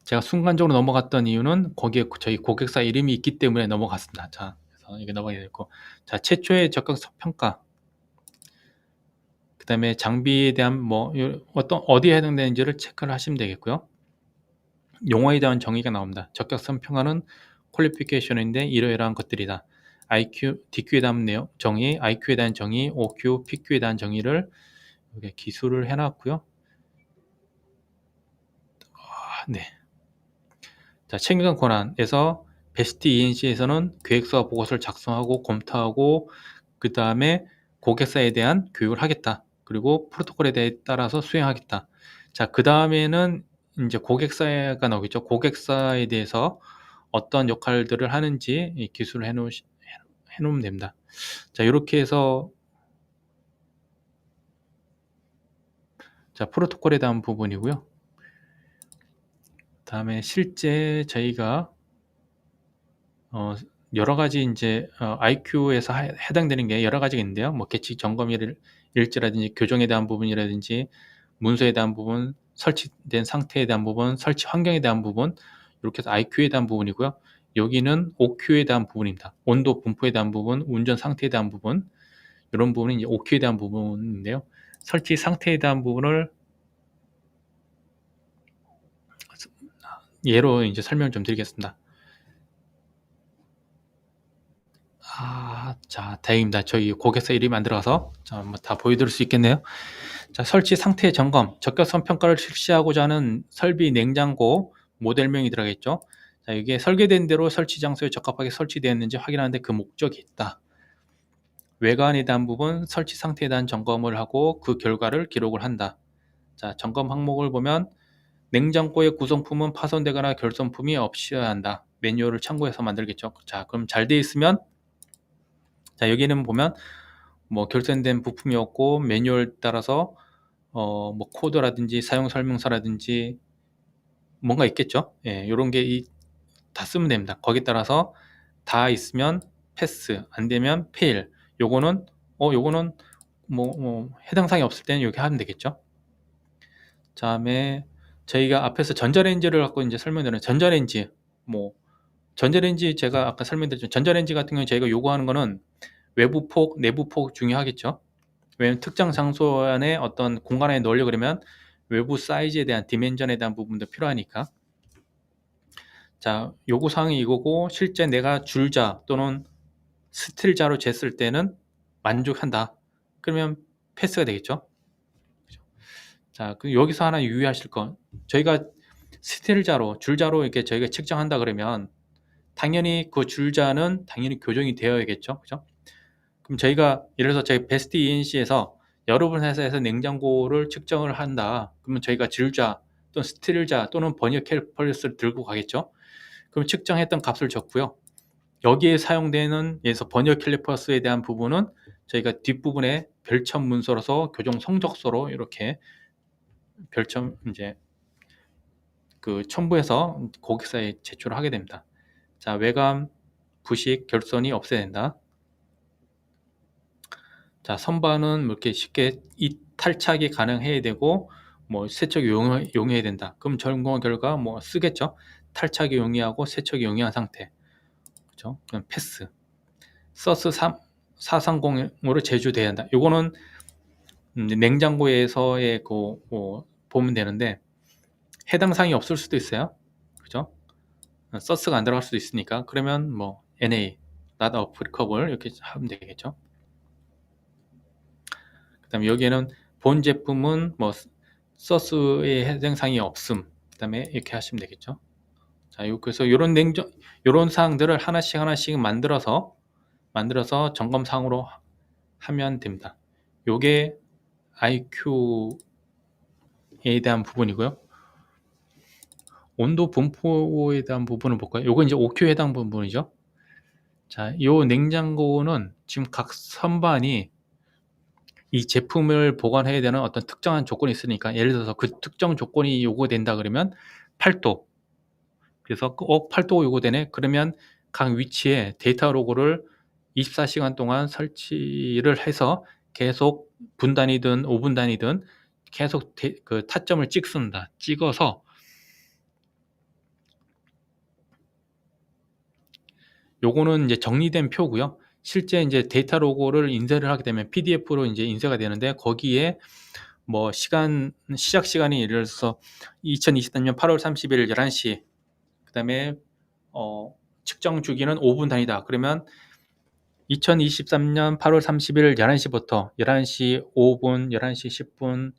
제가 순간적으로 넘어갔던 이유는 거기에 저희 고객사 이름이 있기 때문에 넘어갔습니다. 자, 그래서 이게 넘어가게 됐고, 자, 최초의 적격성 평가. 그 다음에 장비에 대한 뭐 어디에 해당되는지를 체크를 하시면 되겠고요. 용어에 대한 정의가 나옵니다. 적격성 평가는 퀄리피케이션인데 이러이러한 것들이다. IQ, DQ에 대한 내용, 정의, IQ에 대한 정의, OQ, PQ에 대한 정의를 이렇게 기술을 해놨고요. 네. 자, 책임감 권한에서 베스트 ENC에서는 계획서와 보고서를 작성하고 검토하고 그 다음에 고객사에 대한 교육을 하겠다. 그리고 프로토콜에 대해 따라서 수행하겠다. 자, 그 다음에는 이제 고객사가 나오겠죠. 고객사에 대해서 어떤 역할들을 하는지 기술을 해놓으면 됩니다. 자, 이렇게 해서 자, 프로토콜에 대한 부분이고요. 다음에 실제 저희가 여러 가지 이제 IQ에서 해당되는 게 여러 가지가 있는데요. 뭐 계측 점검일지라든지 교정에 대한 부분이라든지 문서에 대한 부분, 설치된 상태에 대한 부분, 설치 환경에 대한 부분, 이렇게 해서 IQ에 대한 부분이고요. 여기는 OQ에 대한 부분입니다. 온도 분포에 대한 부분, 운전 상태에 대한 부분, 이런 부분이 이제 OQ에 대한 부분인데요. 설치 상태에 대한 부분을 예로 이제 설명을 좀 드리겠습니다. 자, 다행입니다. 저희 고객사 이름이 안 들어가서 자, 한번 다 보여드릴 수 있겠네요. 자, 설치 상태 점검, 적격성 평가를 실시하고자 하는 설비 냉장고 모델명이 들어가겠죠. 자, 이게 설계된 대로 설치 장소에 적합하게 설치되었는지 확인하는데 그 목적이 있다. 외관에 대한 부분, 설치 상태에 대한 점검을 하고 그 결과를 기록을 한다. 자, 점검 항목을 보면 냉장고의 구성품은 파손되거나 결손품이 없어야 한다. 매뉴얼을 참고해서 만들겠죠. 자, 그럼 잘 되어 있으면 자, 여기는 보면 뭐 결손된 부품이 없고 매뉴얼 따라서 뭐 코드라든지 사용 설명서라든지 뭔가 있겠죠. 예, 요런 게 다 쓰면 됩니다. 거기에 따라서 다 있으면 패스, 안 되면 페일. 요거는 뭐 해당 사항이 없을 때는 여기 하면 되겠죠. 다음에 저희가 앞에서 전자레인지를 갖고 이제 설명드리는 전자레인지, 뭐 전자레인지 제가 아까 설명드렸죠. 전자레인지 같은 경우에 저희가 요구하는 거는 외부 폭, 내부 폭 중요하겠죠. 왜냐면 특정 장소 안에 어떤 공간 안에 넣으려고 그러면 외부 사이즈에 대한 디멘전에 대한 부분도 필요하니까. 자, 요구사항이 이거고 실제 내가 줄자 또는 스틸자로 쟀을 때는 만족한다. 그러면 패스가 되겠죠. 자, 여기서 하나 유의하실 건 저희가 스틸자로 줄자로 이렇게 저희가 측정한다 그러면 당연히 그 줄자는 당연히 교정이 되어야겠죠. 그죠? 그럼 저희가 예를 들어서 저희 베스트 ENC에서 여러분 회사에서 냉장고를 측정을 한다. 그러면 저희가 줄자 또는 스틸자 또는 버니어 캘리퍼스를 들고 가겠죠. 그럼 측정했던 값을 적고요. 여기에 사용되는 예서 버니어 캘리퍼스에 대한 부분은 저희가 뒷부분에 별첨 문서로서 교정 성적서로 이렇게 별첨 이제 그 첨부해서 고객사에 제출을 하게 됩니다. 자, 외관, 부식, 결손이 없애야 된다. 자, 선반은 뭐 이렇게 쉽게 이 탈착이 가능해야 되고 뭐 세척이 용이해야 된다. 그럼 점검 결과 뭐 쓰겠죠. 탈착이 용이하고 세척이 용이한 상태. 그죠? 그럼 패스. 서스 430으로 제조돼야 한다. 요거는 냉장고에서의 뭐 보면 되는데 해당 사항이 없을 수도 있어요. 그죠? 서스가 안 들어갈 수도 있으니까 그러면 뭐 NA, not applicable 이렇게 하면 되겠죠. 그 다음에 여기에는 본 제품은 뭐 서스의 해당 사항이 없음. 그 다음에 이렇게 하시면 되겠죠. 자, 그래서 요런 사항들을 하나씩 만들어서 점검사항으로 하면 됩니다. 요게 IQ에 대한 부분이고요. 온도 분포에 대한 부분을 볼까요? 요건 이제 OQ에 해당 부분이죠. 자, 요 냉장고는 지금 각 선반이 이 제품을 보관해야 되는 어떤 특정한 조건이 있으니까 예를 들어서 그 특정 조건이 요구된다 그러면 8도. 그래서 8도 요구되네. 그러면 각 위치에 데이터 로고를 24시간 동안 설치를 해서 계속 분 단위든 5분 단위든 계속 그 타점을 찍습니다. 찍어서 요거는 이제 정리된 표고요. 실제 이제 데이터 로고를 인쇄를 하게 되면 PDF로 이제 인쇄가 되는데 거기에 뭐 시작 시간이 예를 들어서 2023년 8월 30일 11시 그다음에 측정 주기는 5분 단위다. 그러면 2023년 8월 30일 11시부터 11시 5분, 11시 10분,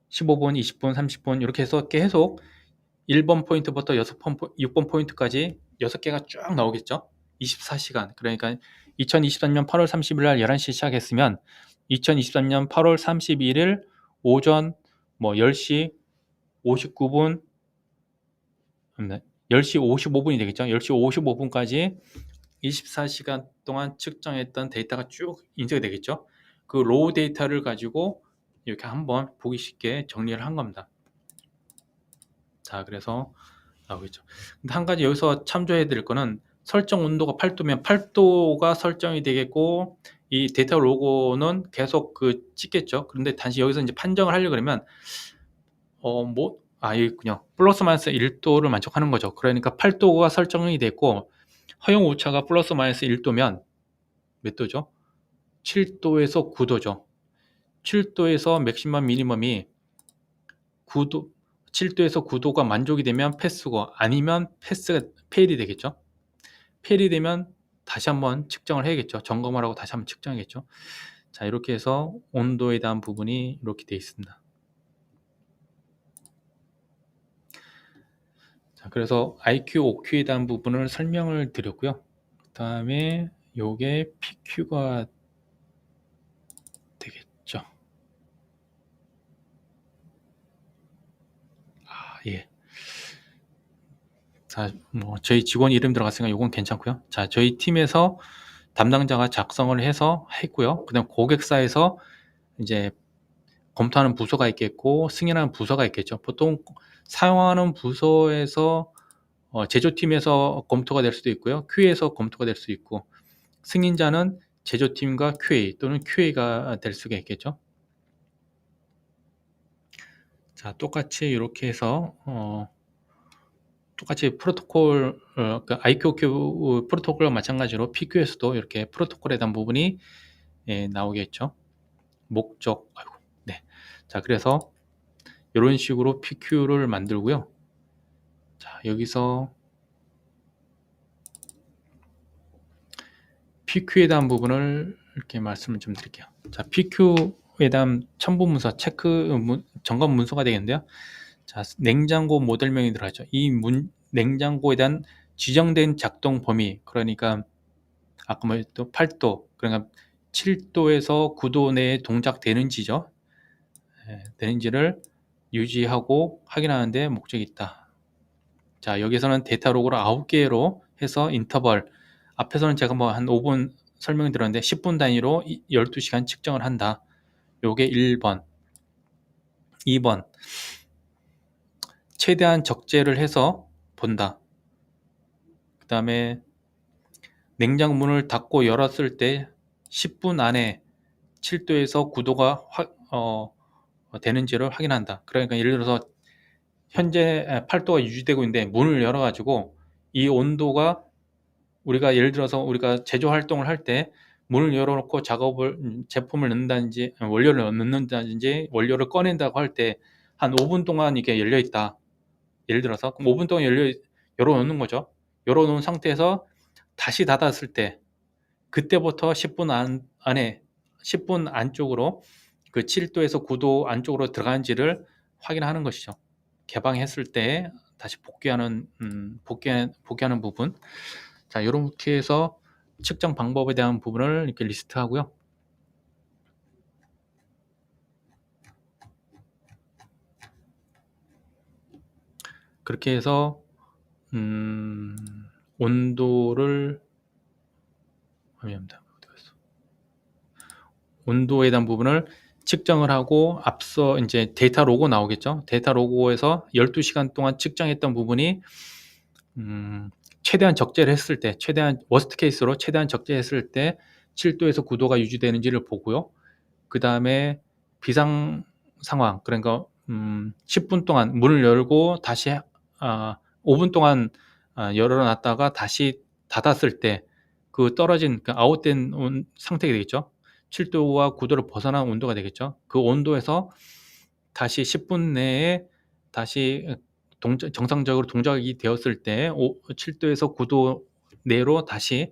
15분, 20분, 30분 이렇게 해서 계속 1번 포인트부터 6번 포인트까지 6개가 쭉 나오겠죠. 24시간. 그러니까 2023년 8월 30일 날 11시 시작했으면 2023년 8월 31일 오전 뭐 10시 59분 10시 55분이 되겠죠. 10시 55분까지 24시간 동안 측정했던 데이터가 쭉 인쇄가 되겠죠. 그 로우 데이터를 가지고 이렇게 한번 보기 쉽게 정리를 한 겁니다. 자, 그래서 나오겠죠. 근데 한 가지 여기서 참조해 드릴 거는 설정 온도가 8도면 8도가 설정이 되겠고 이 데이터 로고는 계속 그 찍겠죠. 그런데 단지 여기서 이제 판정을 하려고 그러면 그냥 플러스 마이너스 1도를 만족하는 거죠. 그러니까 8도가 설정이 됐고 허용 오차가 플러스 마이너스 1도면 몇 도죠? 7도에서 9도죠. 7도에서 맥시멈 미니멈이 9도 7도에서 9도가 만족이 되면 패스고 아니면 패스가 페일이 되겠죠. 페일이 되면 다시 한번 측정을 해야겠죠. 점검을 하고 다시 한번 측정하겠죠. 자, 이렇게 해서 온도에 대한 부분이 이렇게 되어 있습니다. 자, 그래서 IQ, OQ에 대한 부분을 설명을 드렸고요. 그 다음에 요게 PQ가 되겠죠. 예. 자, 뭐 저희 직원 이름 들어갔으니까 요건 괜찮고요. 자, 저희 팀에서 담당자가 작성을 해서 했고요. 그다음 고객사에서 이제 검토하는 부서가 있겠고 승인하는 부서가 있겠죠. 보통 사용하는 부서에서 제조팀에서 검토가 될 수도 있고요. QA에서 검토가 될 수 있고 승인자는 제조팀과 QA 또는 QA가 될 수가 있겠죠. 자, 똑같이 이렇게 해서 똑같이 프로토콜, 그 IQQ 프로토콜과 마찬가지로 PQ에서도 이렇게 프로토콜에 대한 부분이 나오겠죠. 목적, 네. 자, 그래서 이런 식으로 PQ를 만들고요. 자, 여기서 PQ에 대한 부분을 이렇게 말씀을 좀 드릴게요. 자, PQ에 대한 첨부 문서, 점검 문서가 되겠는데요. 자, 냉장고 모델명이 들어가죠. 이 냉장고에 대한 지정된 작동 범위, 그러니까 아까 말했던 8도, 그러니까 7도에서 9도 내에 동작되는지죠. 되는지를 유지하고 확인하는데 목적이 있다. 자, 여기서는 데이터 로그를 9개로 해서 인터벌, 앞에서는 제가 뭐 한 5분 설명드렸는데 10분 단위로 12시간 측정을 한다. 요게 1번. 2번, 최대한 적재를 해서 본다. 그 다음에 냉장고 문을 닫고 열었을 때 10분 안에 7도에서 9도가 되는지를 확인한다. 그러니까 예를 들어서 현재 8도가 유지되고 있는데 문을 열어가지고 이 온도가 우리가 예를 들어서 우리가 제조 활동을 할 때 문을 열어놓고 제품을 넣는다든지 원료를 넣는다든지 원료를 꺼낸다고 할 때 한 5분 동안 이게 열려 있다. 예를 들어서 그럼 5분 동안 열어놓는 거죠. 열어놓은 상태에서 다시 닫았을 때 그때부터 10분 안에 10분 안쪽으로 그 7도에서 9도 안쪽으로 들어간지를 확인하는 것이죠. 개방했을 때 다시 복귀하는 부분. 자, 이렇게 해서 측정 방법에 대한 부분을 이렇게 리스트하고요. 그렇게 해서 온도를 온도에 대한 부분을 측정을 하고 앞서 이제 데이터 로고 나오겠죠. 데이터 로고에서 12시간 동안 측정했던 부분이 최대한 적재를 했을 때, 최대한 워스트 케이스로 최대한 적재했을 때 7도에서 9도가 유지되는지를 보고요. 그 다음에 비상 상황, 그러니까 10분 동안 문을 열고 다시 5분 동안 열어놨다가 다시 닫았을 때 그 떨어진 그 아웃된 상태가 되겠죠. 7도와 9도를 벗어난 온도가 되겠죠. 그 온도에서 다시 10분 내에 다시 정상적으로 동작이 되었을 때 7도에서 9도 내로 다시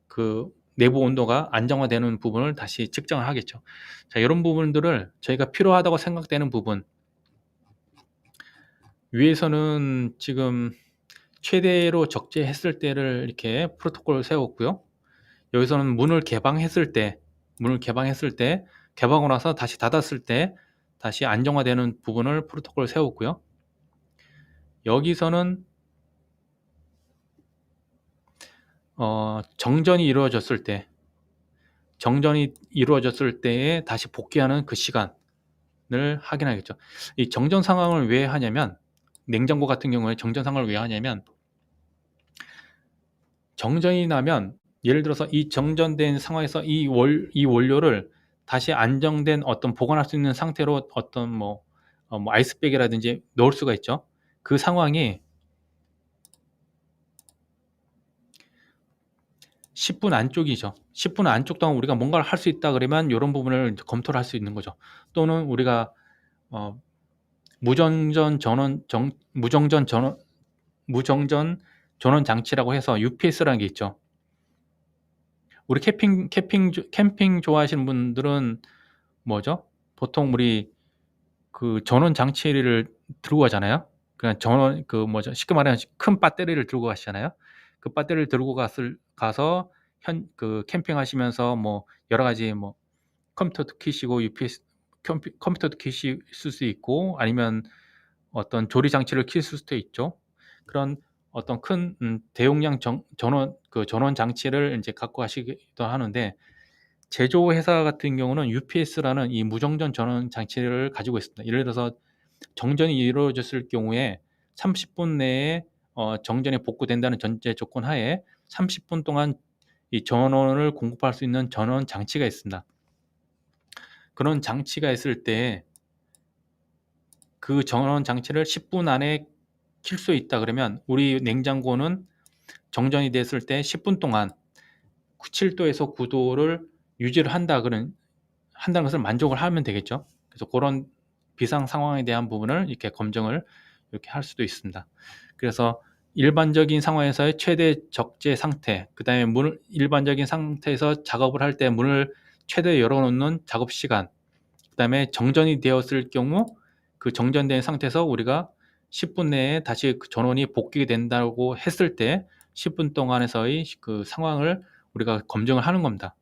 그 내부 온도가 안정화되는 부분을 다시 측정을 하겠죠. 자, 이런 부분들을 저희가 필요하다고 생각되는 부분, 위에서는 지금 최대로 적재했을 때를 이렇게 프로토콜을 세웠고요. 여기서는 문을 개방했을 때 개방하고 나서 다시 닫았을 때 다시 안정화되는 부분을 프로토콜을 세웠고요. 여기서는 정전이 이루어졌을 때에 다시 복귀하는 그 시간을 확인하겠죠. 이 정전 상황을 왜 하냐면, 냉장고 같은 경우에 정전 상황을 왜 하냐면, 정전이 나면 예를 들어서 이 정전된 상황에서 이 원료를 다시 안정된 어떤 보관할 수 있는 상태로 어떤 뭐 아이스백이라든지 넣을 수가 있죠. 그 상황이 10분 안쪽이죠. 10분 안쪽 동안 우리가 뭔가를 할 수 있다 그러면 이런 부분을 검토를 할 수 있는 거죠. 또는 우리가 무정전 전원 장치라고 해서 UPS라는 게 있죠. 우리 캠핑 좋아하시는 분들은 뭐죠? 보통 우리 그 전원 장치를 들고 가잖아요. 그냥 쉽게 말하면 큰 배터리를 들고 가시잖아요. 그 배터리를 들고 가서 그 캠핑하시면서 뭐 여러 가지 뭐 컴퓨터도 켜시고 UPS 컴퓨터도 켜실 수 있고 아니면 어떤 조리 장치를 킬 수도 있죠. 그런 어떤 큰 대용량 전원 장치를 이제 갖고 가시기도 하는데, 제조회사 같은 경우는 UPS라는 이 무정전 전원 장치를 가지고 있습니다. 예를 들어서 정전이 이루어졌을 경우에 30분 내에 정전이 복구된다는 전제 조건 하에 30분 동안 이 전원을 공급할 수 있는 전원 장치가 있습니다. 그런 장치가 있을 때 그 전원 장치를 10분 안에 킬 수 있다 그러면 우리 냉장고는 정전이 됐을 때 10분 동안 7도에서 9도를 유지를 한다는 것을 만족을 하면 되겠죠. 그래서 그런 비상 상황에 대한 부분을 이렇게 검증을 이렇게 할 수도 있습니다. 그래서 일반적인 상황에서의 최대 적재 상태, 그 다음에 일반적인 상태에서 작업을 할 때 문을 최대 열어놓는 작업 시간, 그 다음에 정전이 되었을 경우 그 정전된 상태에서 우리가 10분 내에 다시 그 전원이 복귀된다고 했을 때 10분 동안에서의 그 상황을 우리가 검증을 하는 겁니다.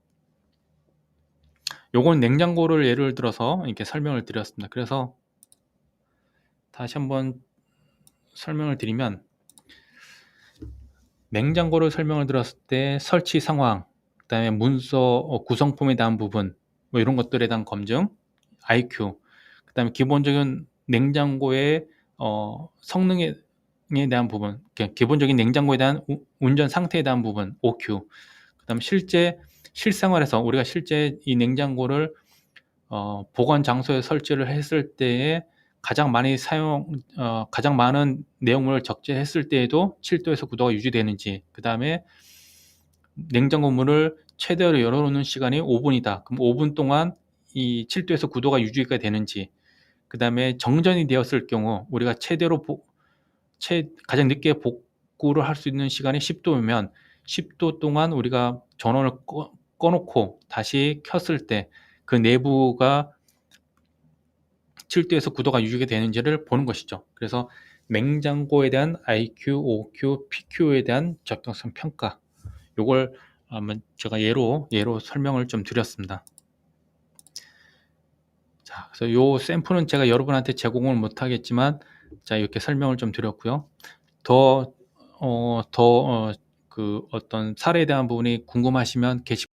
요건 냉장고를 예를 들어서 이렇게 설명을 드렸습니다. 그래서 다시 한번 설명을 드리면, 냉장고를 설명을 드렸을 때 설치 상황, 그 다음에 문서 구성품에 대한 부분, 뭐 이런 것들에 대한 검증, IQ, 그 다음에 기본적인 냉장고의 성능에 대한 부분, 기본적인 냉장고에 대한 운전 상태에 대한 부분, OQ, 그 다음에 실생활에서 우리가 실제 이 냉장고를 보관 장소에 설치를 했을 때에 가장 많은 내용물을 적재했을 때에도 7도에서 9도가 유지되는지, 그 다음에 냉장고 문을 최대로 열어놓는 시간이 5분이다. 그럼 5분 동안 이 7도에서 9도가 유지가 되는지, 그 다음에 정전이 되었을 경우 우리가 가장 늦게 복구를 할 수 있는 시간이 10도면 10도 동안 우리가 전원을 꺼놓고 다시 켰을 때 그 내부가 7도에서 9도가 유지가 되는지를 보는 것이죠. 그래서 냉장고에 대한 IQ, OQ, PQ에 대한 적격성 평가, 요걸 한번 제가 예로 설명을 좀 드렸습니다. 자, 그래서 요 샘플은 제가 여러분한테 제공을 못 하겠지만, 자, 이렇게 설명을 좀 드렸고요. 그 어떤 사례에 대한 부분이 궁금하시면 게시